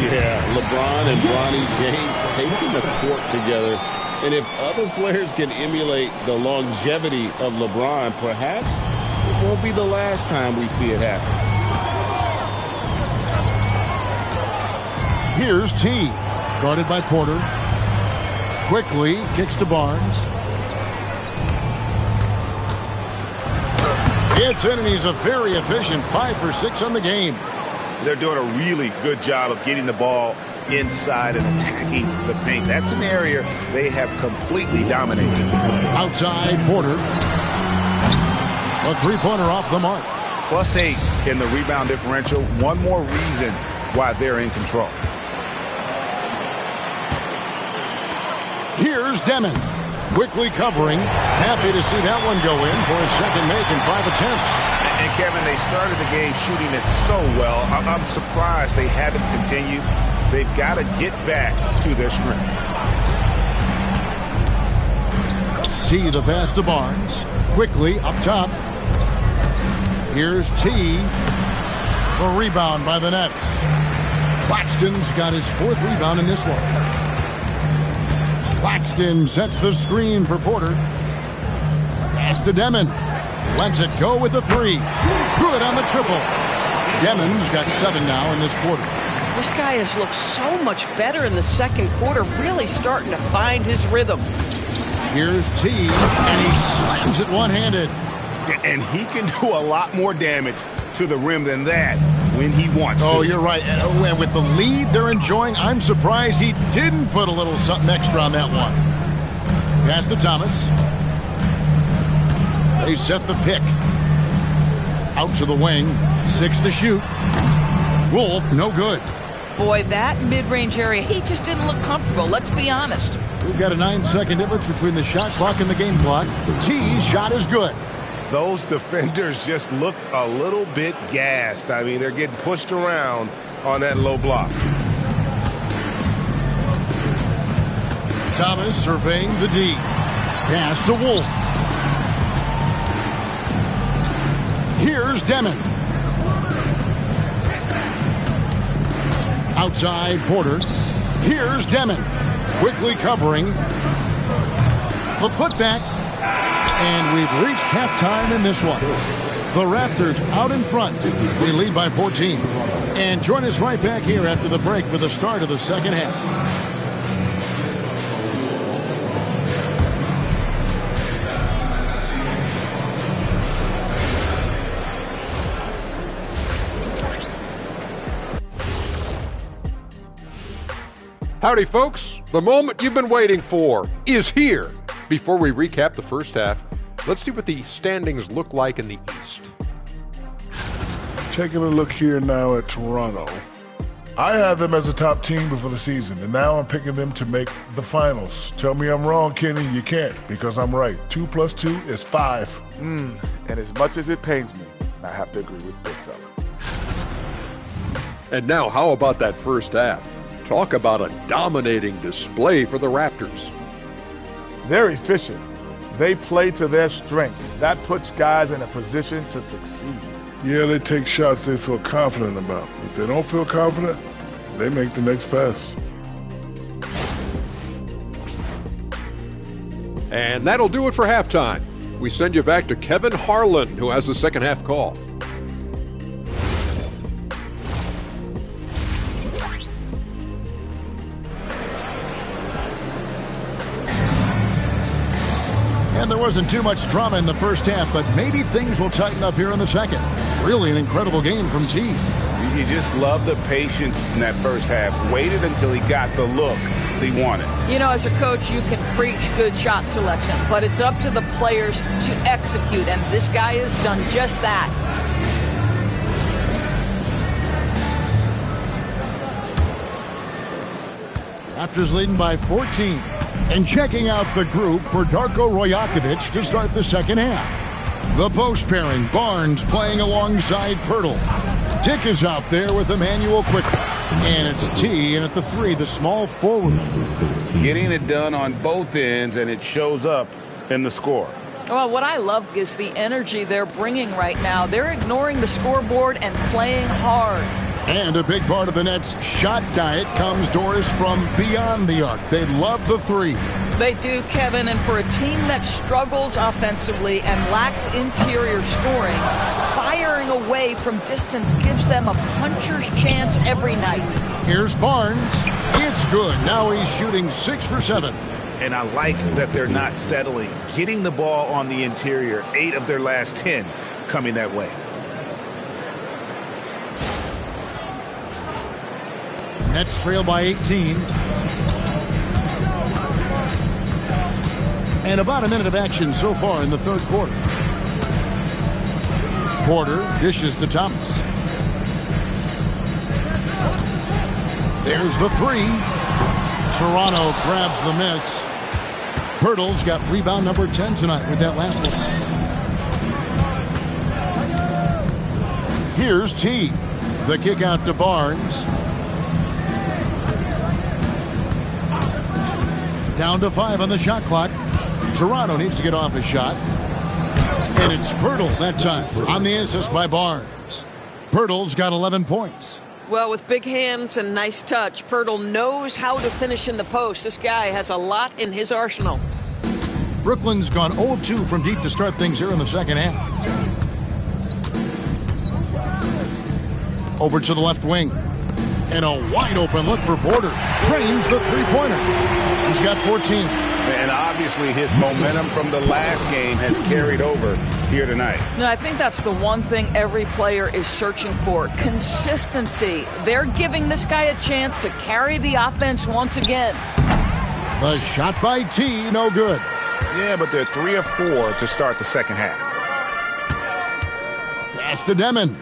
Yeah, LeBron and Bronny James taking the court together. And if other players can emulate the longevity of LeBron, perhaps it won't be the last time we see it happen. Here's T. Guarded by Porter. Quickly kicks to Barnes. It's in, and he's a very efficient 5 for 6 on the game. They're doing a really good job of getting the ball inside and attacking the paint. That's an area they have completely dominated. Outside, Porter. A three-pointer off the mark. +8 in the rebound differential. One more reason why they're in control. Here's Demon. Quickly covering. Happy to see that one go in for his second make in 5 attempts. And Kevin, they started the game shooting it so well. I'm surprised they haven't continued. They've got to get back to their strength. T, the pass to Barnes. Quickly up top. Here's T. A rebound by the Nets. Claxton's got his 4th rebound in this one. Claxton sets the screen for Porter. Pass to Demon. Lets it go with the 3. Good on the triple. Demon's got 7 now in this quarter. This guy has looked so much better in the second quarter, really starting to find his rhythm. Here's T, and he slams it one-handed. And he can do a lot more damage to the rim than that when he wants to. Oh, you're right. And with the lead they're enjoying, I'm surprised he didn't put a little something extra on that one. Pass to Thomas. They set the pick. Out to the wing. 6 to shoot. Wolf, no good. Boy, that mid-range area, he just didn't look comfortable. Let's be honest. We've got a 9-second difference between the shot clock and the game clock. T's shot is good. Those defenders just look a little bit gassed. I mean, they're getting pushed around on that low block. Thomas surveying the D. Pass to Wolf. Here's Demon. Outside Porter. Here's Demon. Quickly covering. The putback. And we've reached halftime in this one. The Raptors out in front. They lead by 14. And join us right back here after the break for the start of the second half. Howdy, folks. The moment you've been waiting for is here. Before we recap the first half, let's see what the standings look like in the East. Taking a look here now at Toronto. I had them as a top team before the season, and now I'm picking them to make the finals. Tell me I'm wrong, Kenny. You can't, because I'm right. 2 + 2 is 5. And as much as it pains me, I have to agree with Big Fella. And now, how about that first half? Talk about a dominating display for the Raptors. They're efficient. They play to their strength. That puts guys in a position to succeed. Yeah, they take shots they feel confident about. If they don't feel confident, they make the next pass. And that'll do it for halftime. We send you back to Kevin Harlan, who has the second half call. And there wasn't too much drama in the first half, but maybe things will tighten up here in the second. Really an incredible game from T. You just love the patience in that first half. Waited until he got the look he wanted. You know, as a coach, you can preach good shot selection, but it's up to the players to execute, and this guy has done just that. Raptors leading by 14. And checking out the group for Darko Rajakovic to start the second half. The post pairing, Barnes playing alongside Pirtle. Dick is out there with Emmanuel Quickly. And it's T, and at the 3, the small forward. Getting it done on both ends, and it shows up in the score. Well, what I love is the energy they're bringing right now. They're ignoring the scoreboard and playing hard. And a big part of the Nets' shot diet comes, Doris, from beyond the arc. They love the 3. They do, Kevin, and for a team that struggles offensively and lacks interior scoring, firing away from distance gives them a puncher's chance every night. Here's Barnes. It's good. Now he's shooting 6 for 7. And I like that they're not settling. Getting the ball on the interior, 8 of their last 10 coming that way. Nets trail by 18. And about a minute of action so far in the third quarter. Porter dishes to Thomas. There's the 3. Toronto grabs the miss. Pirtle's got rebound number 10 tonight with that last one. Here's T. The kick out to Barnes. Down to 5 on the shot clock. Toronto needs to get off a shot. And it's Pirtle that time on the assist by Barnes. Pirtle's got 11 points. Well, with big hands and nice touch, Pirtle knows how to finish in the post. This guy has a lot in his arsenal. Brooklyn's gone 0 of 2 from deep to start things here in the second half. Over to the left wing. And a wide open look for Porter. Trains the three-pointer. He's got 14. And obviously his momentum from the last game has carried over here tonight. No, I think that's the one thing every player is searching for. Consistency. They're giving this guy a chance to carry the offense once again. The shot by T, no good. Yeah, but they're 3 of 4 to start the second half. Pass to Demon.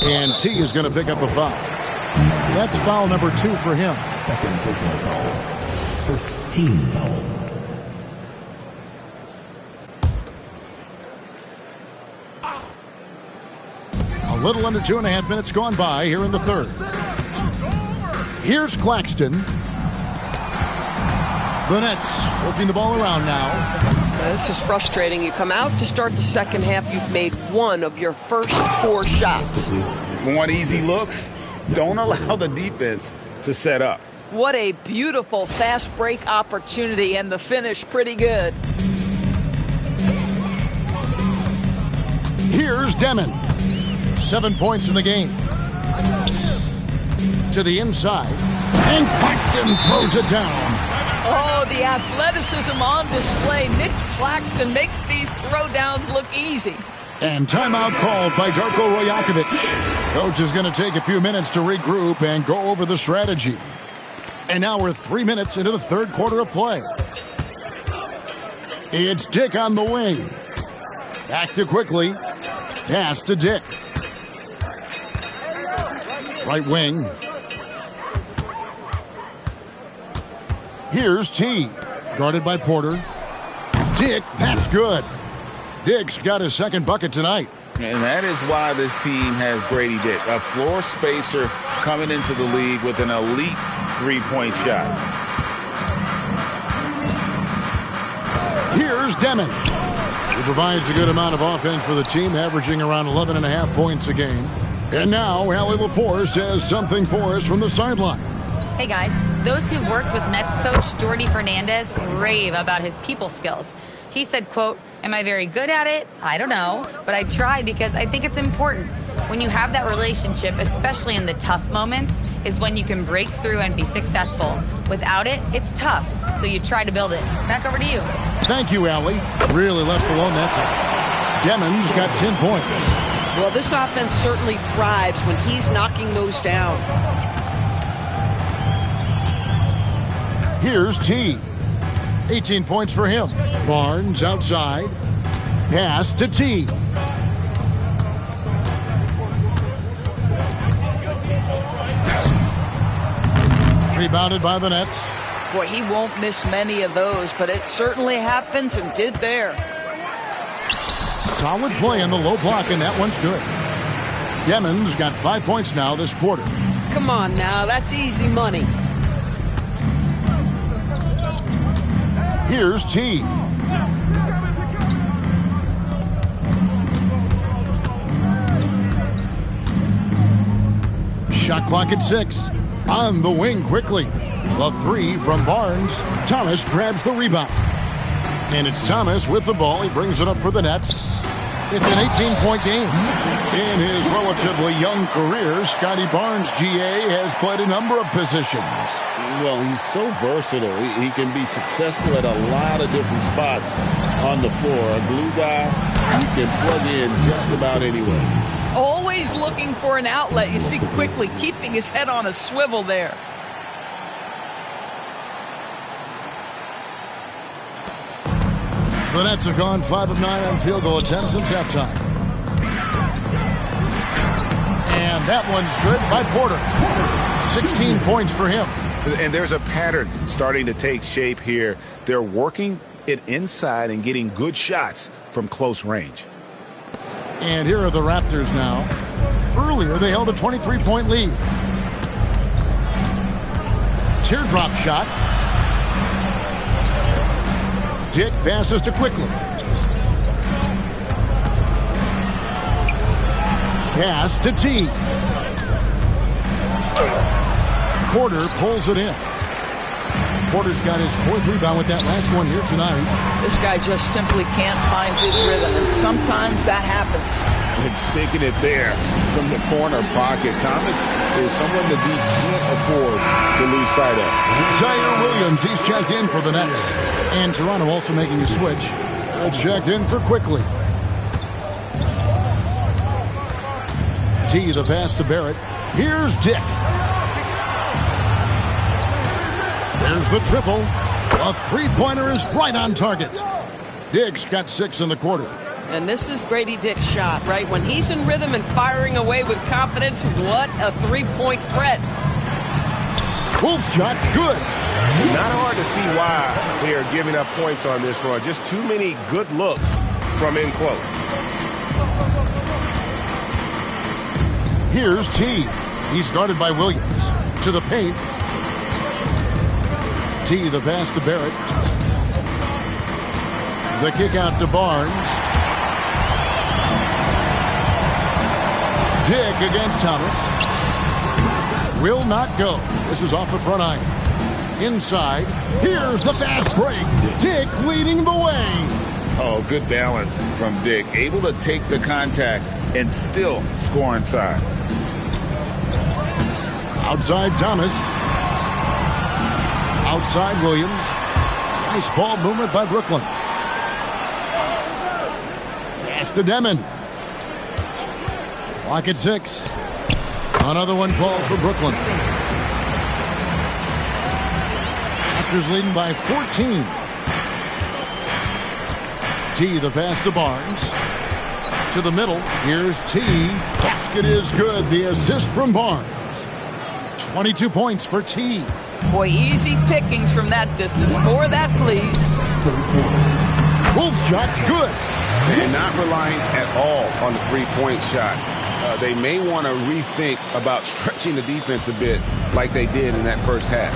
And T is going to pick up a foul. That's foul number 2 for him. Second personal foul. First team foul. A little under 2.5 minutes gone by here in the third. Here's Claxton. The Nets working the ball around now. This is frustrating. You come out to start the second half, you've made 1 of your first 4 shots. Want easy looks? Don't allow the defense to set up. What a beautiful fast break opportunity, and the finish pretty good. Here's Demon. 7 points in the game. To the inside. And Claxton throws it down. Oh, the athleticism on display. Nick Claxton makes these throwdowns look easy. And timeout called by Darko Rajakovic. Coach is going to take a few minutes to regroup and go over the strategy. And now we're 3 minutes into the third quarter of play. It's Dick on the wing. Back to Quickly. Pass to Dick. Right wing. Here's T. Guarded by Porter. Dick, that's good. Dick's got his second bucket tonight. And that is why this team has Grady Dick, a floor spacer coming into the league with an elite three-point shot. Here's Demon. He provides a good amount of offense for the team, averaging around 11.5 points a game. And now, Allie LaForce has something for us from the sideline. Hey guys, those who've worked with Nets coach Jordy Fernandez rave about his people skills. He said, quote, "Am I very good at it? I don't know, but I try because I think it's important. When you have that relationship, especially in the tough moments, is when you can break through and be successful. Without it, it's tough, so you try to build it." Back over to you. Thank you, Allie. Really left alone that time. Demon's got 10 points. Well, this offense certainly thrives when he's knocking those down. Here's T. 18 points for him. Barnes outside. Pass to T. Rebounded by the Nets. Boy, he won't miss many of those, but it certainly happens and did there. Solid play on the low block, and that one's good. Demon's got 5 points now this quarter. Come on now, that's easy money. Here's T. Shot clock at 6. On the wing quickly. The three from Barnes. Thomas grabs the rebound. And it's Thomas with the ball. He brings it up for the Nets. It's an 18-point game. In his relatively young career, Scotty Barnes, GA, has played a number of positions. Well, he's so versatile. He can be successful at a lot of different spots on the floor. A glue guy, you can plug in just about anywhere. Always looking for an outlet. You see Quickly keeping his head on a swivel there. The Nets have gone 5 of 9 on field goal attempts since halftime. And that one's good by Porter. 16 points for him. And there's a pattern starting to take shape here. They're working it inside and getting good shots from close range. And here are the Raptors now. Earlier, they held a 23-point lead. teardrop shot. Dick passes to Quickly. Pass to T. Porter pulls it in. Porter's got his 4th rebound with that last one here tonight. This guy just simply can't find his rhythm, and sometimes that happens. And sticking it there from the corner pocket. Thomas is someone the D can't afford to lose sight of. Zaire Williams, he's checked in for the Nets. And Toronto also making a switch. Checked in for Quickly. T, the pass to Barrett. Here's Dick. There's the triple. A three-pointer is right on target. Dick's got 6 in the quarter. And this is Grady Dick's shot, right? When he's in rhythm and firing away with confidence, what a three-point threat. Wolf shot's good. Not hard to see why they're giving up points on this run. Just too many good looks from in close. Here's T. He's guarded by Williams. To the paint. T, the pass to Barrett. The kick out to Barnes. Dick against Thomas. Will not go. This is off the front iron. Inside. Here's the fast break. Dick leading the way. Oh, good balance from Dick. Able to take the contact and still score inside. Outside Thomas. Outside Williams. Nice ball movement by Brooklyn. Pass to Demon. Clock at 6. Another one falls for Brooklyn. Raptors leading by 14. T, the pass to Barnes. To the middle. Here's T. Basket is good. The assist from Barnes. 22 points for T. Boy, easy pickings from that distance. More of that, please. Wolf shot's good. They're not relying at all on the three-point shot. They may want to rethink about stretching the defense a bit like they did in that first half.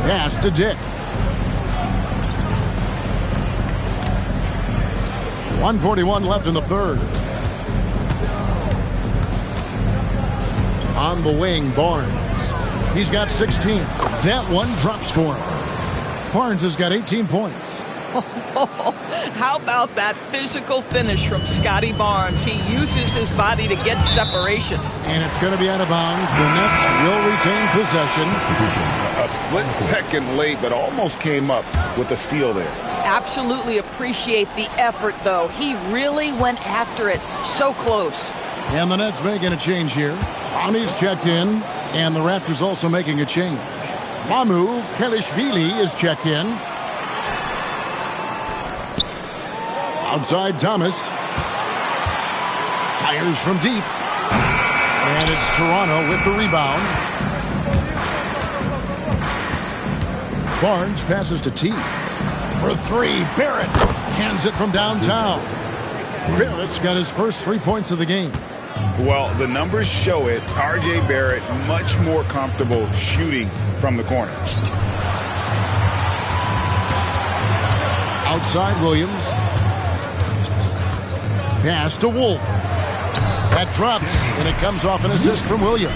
Pass to Dick. 1:41 left in the third. On the wing, Barnes. He's got 16. That one drops for him. Barnes has got 18 points. How about that physical finish from Scotty Barnes? He uses his body to get separation. And it's going to be out of bounds. The Nets will retain possession. A split second late, but almost came up with a steal there. Absolutely appreciate the effort, though. He really went after it. So close. And the Nets making a change here. Ani's checked in, and the Raptors also making a change. Mamu Kelishvili is checked in. Outside Thomas. Fires from deep. And it's Toronto with the rebound. Barnes passes to T. For 3, Barrett cans it from downtown. Barrett's got his first 3 points of the game. Well, the numbers show it. R.J. Barrett much more comfortable shooting from the corner. Outside Williams. Pass to Wolf. That drops, and it comes off an assist from Williams.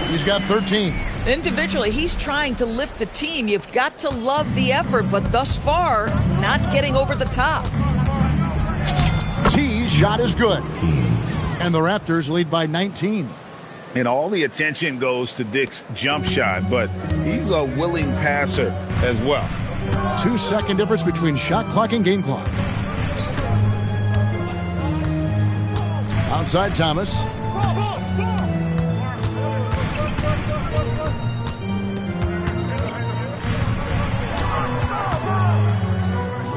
He's got 13. Individually, he's trying to lift the team. You've got to love the effort, but thus far, not getting over the top. T's shot is good. And the Raptors lead by 19. And all the attention goes to Dick's jump shot, but he's a willing passer as well. 2-second difference between shot clock and game clock. Outside Thomas.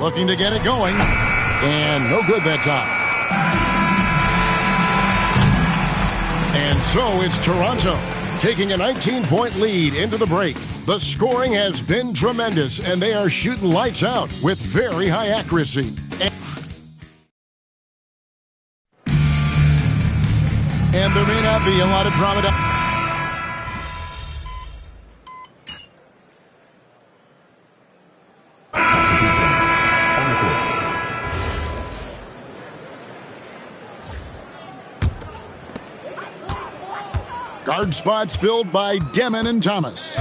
Looking to get it going. And no good that time. And so it's Toronto taking a 19-point lead into the break. The scoring has been tremendous, and they are shooting lights out with very high accuracy. And there may not be a lot of drama. Guard spots filled by Demon and Thomas.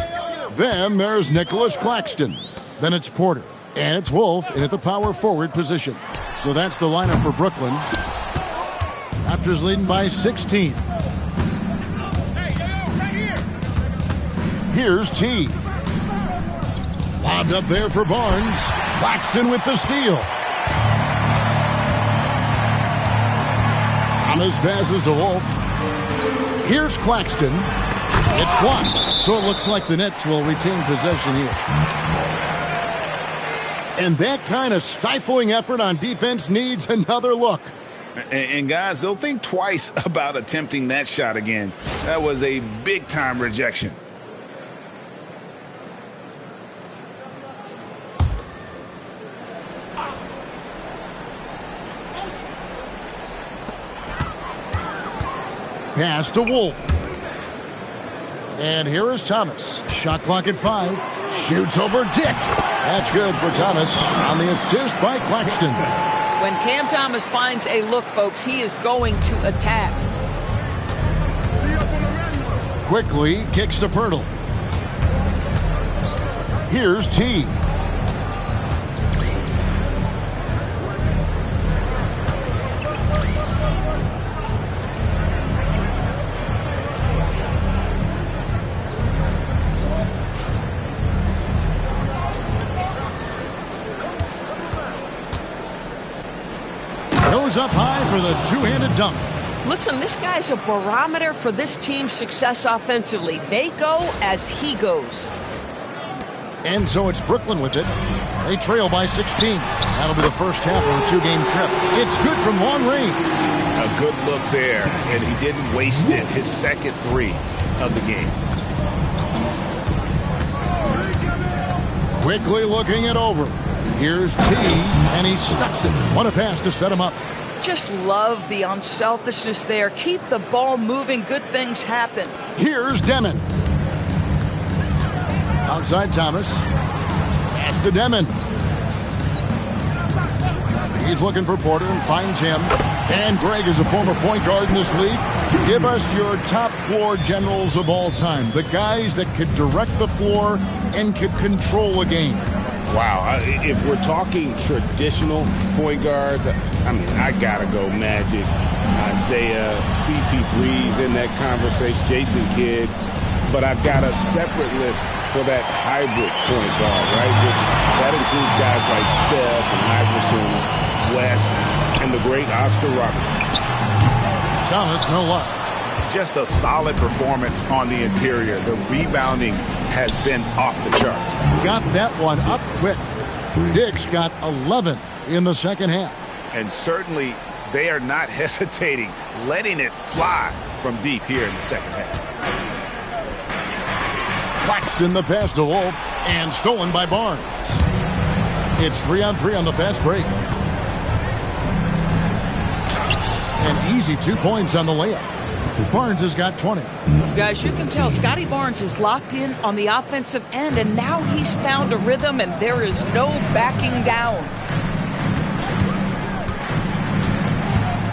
Then there's Nicholas Claxton. Then it's Porter. And it's Wolf in at the power forward position. So that's the lineup for Brooklyn. Raptors leading by 16. Here's T. Lobbed up there for Barnes. Claxton with the steal. Thomas passes to Wolf. Here's Claxton. It's blocked, so it looks like the Nets will retain possession here. And that kind of stifling effort on defense needs another look. And guys, they'll think twice about attempting that shot again. That was a big-time rejection. Pass to Wolf. And here is Thomas. Shot clock at 5. Shoots over Dick. That's good for Thomas on the assist by Claxton. When Cam Thomas finds a look, folks, he is going to attack. Quickly kicks to Pirtle. Here's T. Goes up high for the two-handed dunk. Listen, this guy's a barometer for this team's success offensively. They go as he goes. And so it's Brooklyn with it. They trail by 16. That'll be the first half of a two-game trip. It's good from long range. A good look there, and he didn't waste it. His second three of the game. Quickly looking it over. Here's T, and he stuffs it. What a pass to set him up. Just love the unselfishness there. Keep the ball moving. Good things happen. Here's Demon. Outside Thomas. Pass to Demon. He's looking for Porter and finds him. And Greg is a former point guard in this league. Give us your top floor generals of all time. The guys that could direct the floor and could control a game. Wow, if we're talking traditional point guards, I mean, I gotta go Magic, Isaiah, CP3's in that conversation, Jason Kidd, but I've got a separate list for that hybrid point guard, right? Which that includes guys like Steph and Iverson, West, and the great Oscar Robertson. Thomas, no luck. Just a solid performance on the interior. The rebounding has been off the charts. Got that one up quick. Dick's got 11 in the second half. And certainly they are not hesitating, letting it fly from deep here in the second half. Claxton the pass to Wolf, and stolen by Barnes. It's 3-on-3 on the fast break. An easy 2 points on the layup. Barnes has got 20. Guys, you can tell Scotty Barnes is locked in on the offensive end, and now he's found a rhythm, and there is no backing down.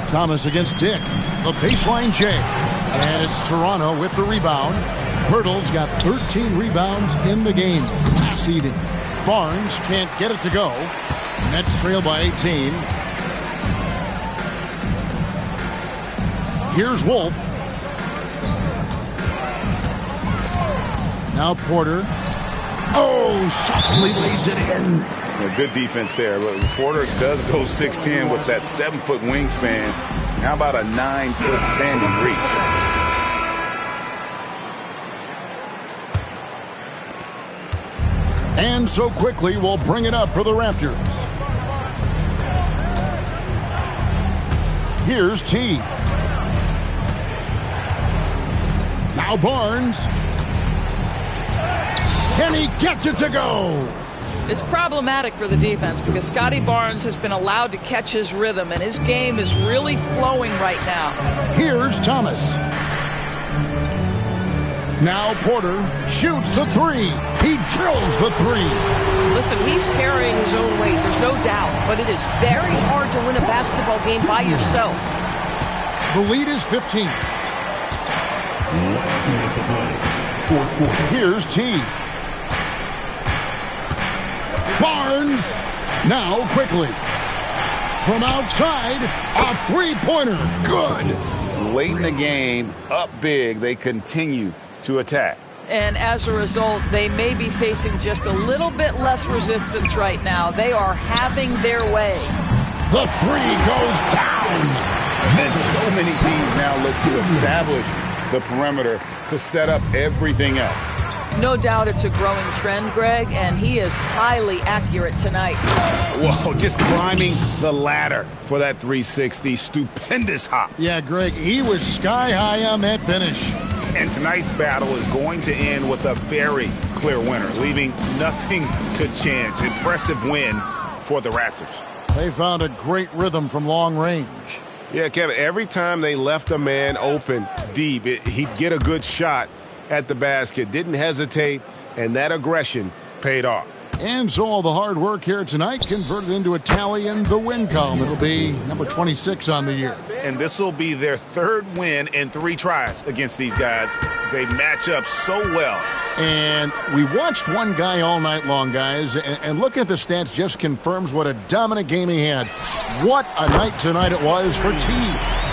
Thomas against Dick. The baseline J. And it's Toronto with the rebound. Pirtle's got 13 rebounds in the game. Pass eating. Barnes can't get it to go. Nets trail by 18. Here's Wolf. Now Porter. Oh, softly lays it in. A good defense there. But Porter does go 6'10" with that 7-foot wingspan. How about a 9-foot standing reach? And so quickly we'll bring it up for the Raptors. Here's T. Now Barnes. And he gets it to go. It's problematic for the defense because Scotty Barnes has been allowed to catch his rhythm, and his game is really flowing right now. Here's Thomas. Now Porter shoots the three. He drills the three. Listen, he's carrying his own weight, there's no doubt, but it is very hard to win a basketball game by yourself. The lead is 15. Here's T. Barnes. Now quickly. From outside, a three-pointer. Good. Late in the game, up big, they continue to attack. And as a result, they may be facing just a little bit less resistance right now. They are having their way. The three goes down. And so many teams now look to establish the perimeter to set up everything else. No doubt it's a growing trend, Greg, and he is highly accurate tonight. Whoa, just climbing the ladder for that 360. Stupendous hop. Yeah, Greg, he was sky high on that finish. And tonight's battle is going to end with a very clear winner, leaving nothing to chance. Impressive win for the Raptors. They found a great rhythm from long range. Yeah, Kevin, every time they left a man open deep, he'd get a good shot at the basket. Didn't hesitate, and that aggression paid off. And so all the hard work here tonight converted into a tally in the win column. It'll be number 26 on the year. And this will be their third win in 3 tries against these guys. They match up so well. And we watched one guy all night long, guys, and looking at the stats just confirms what a dominant game he had. What a night tonight it was for T.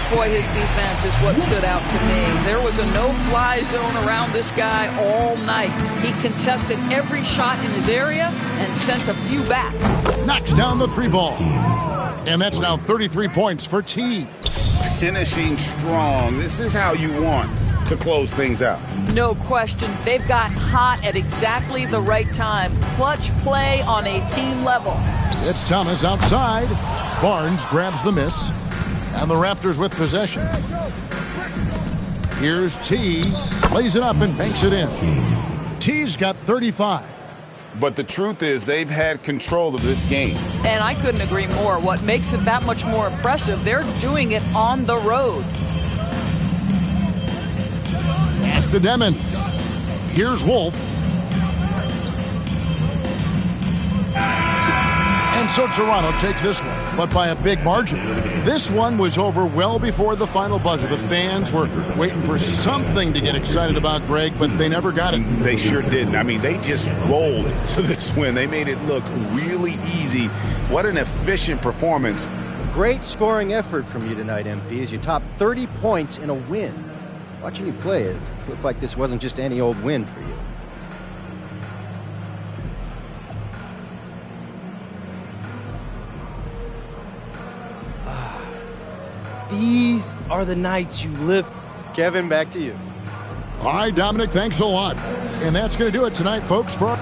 Boy, his defense is what stood out to me. There was a no-fly zone around this guy all night. He contested every shot in his area and sent a few back. Knocks down the 3-ball. And that's now 33 points for T. Finishing strong. This is how you want to close things out. No question. They've got hot at exactly the right time. Clutch play on a team level. It's Thomas outside. Barnes grabs the miss. And the Raptors with possession. Here's T. Plays it up and banks it in. T's got 35. But the truth is they've had control of this game. And I couldn't agree more. What makes it that much more impressive, they're doing it on the road. Pass to Demon. Here's Wolf. And so Toronto takes this one, but by a big margin. This one was over well before the final buzzer. The fans were waiting for something to get excited about, Greg, but they never got it. They sure didn't. I mean, they just rolled to this win. They made it look really easy. What an efficient performance. Great scoring effort from you tonight, MP, as you top 30 points in a win. Watching you play, it looked like this wasn't just any old win for you. These are the nights you live. Kevin, back to you. All right, Dominic, thanks a lot. And that's going to do it tonight, folks, for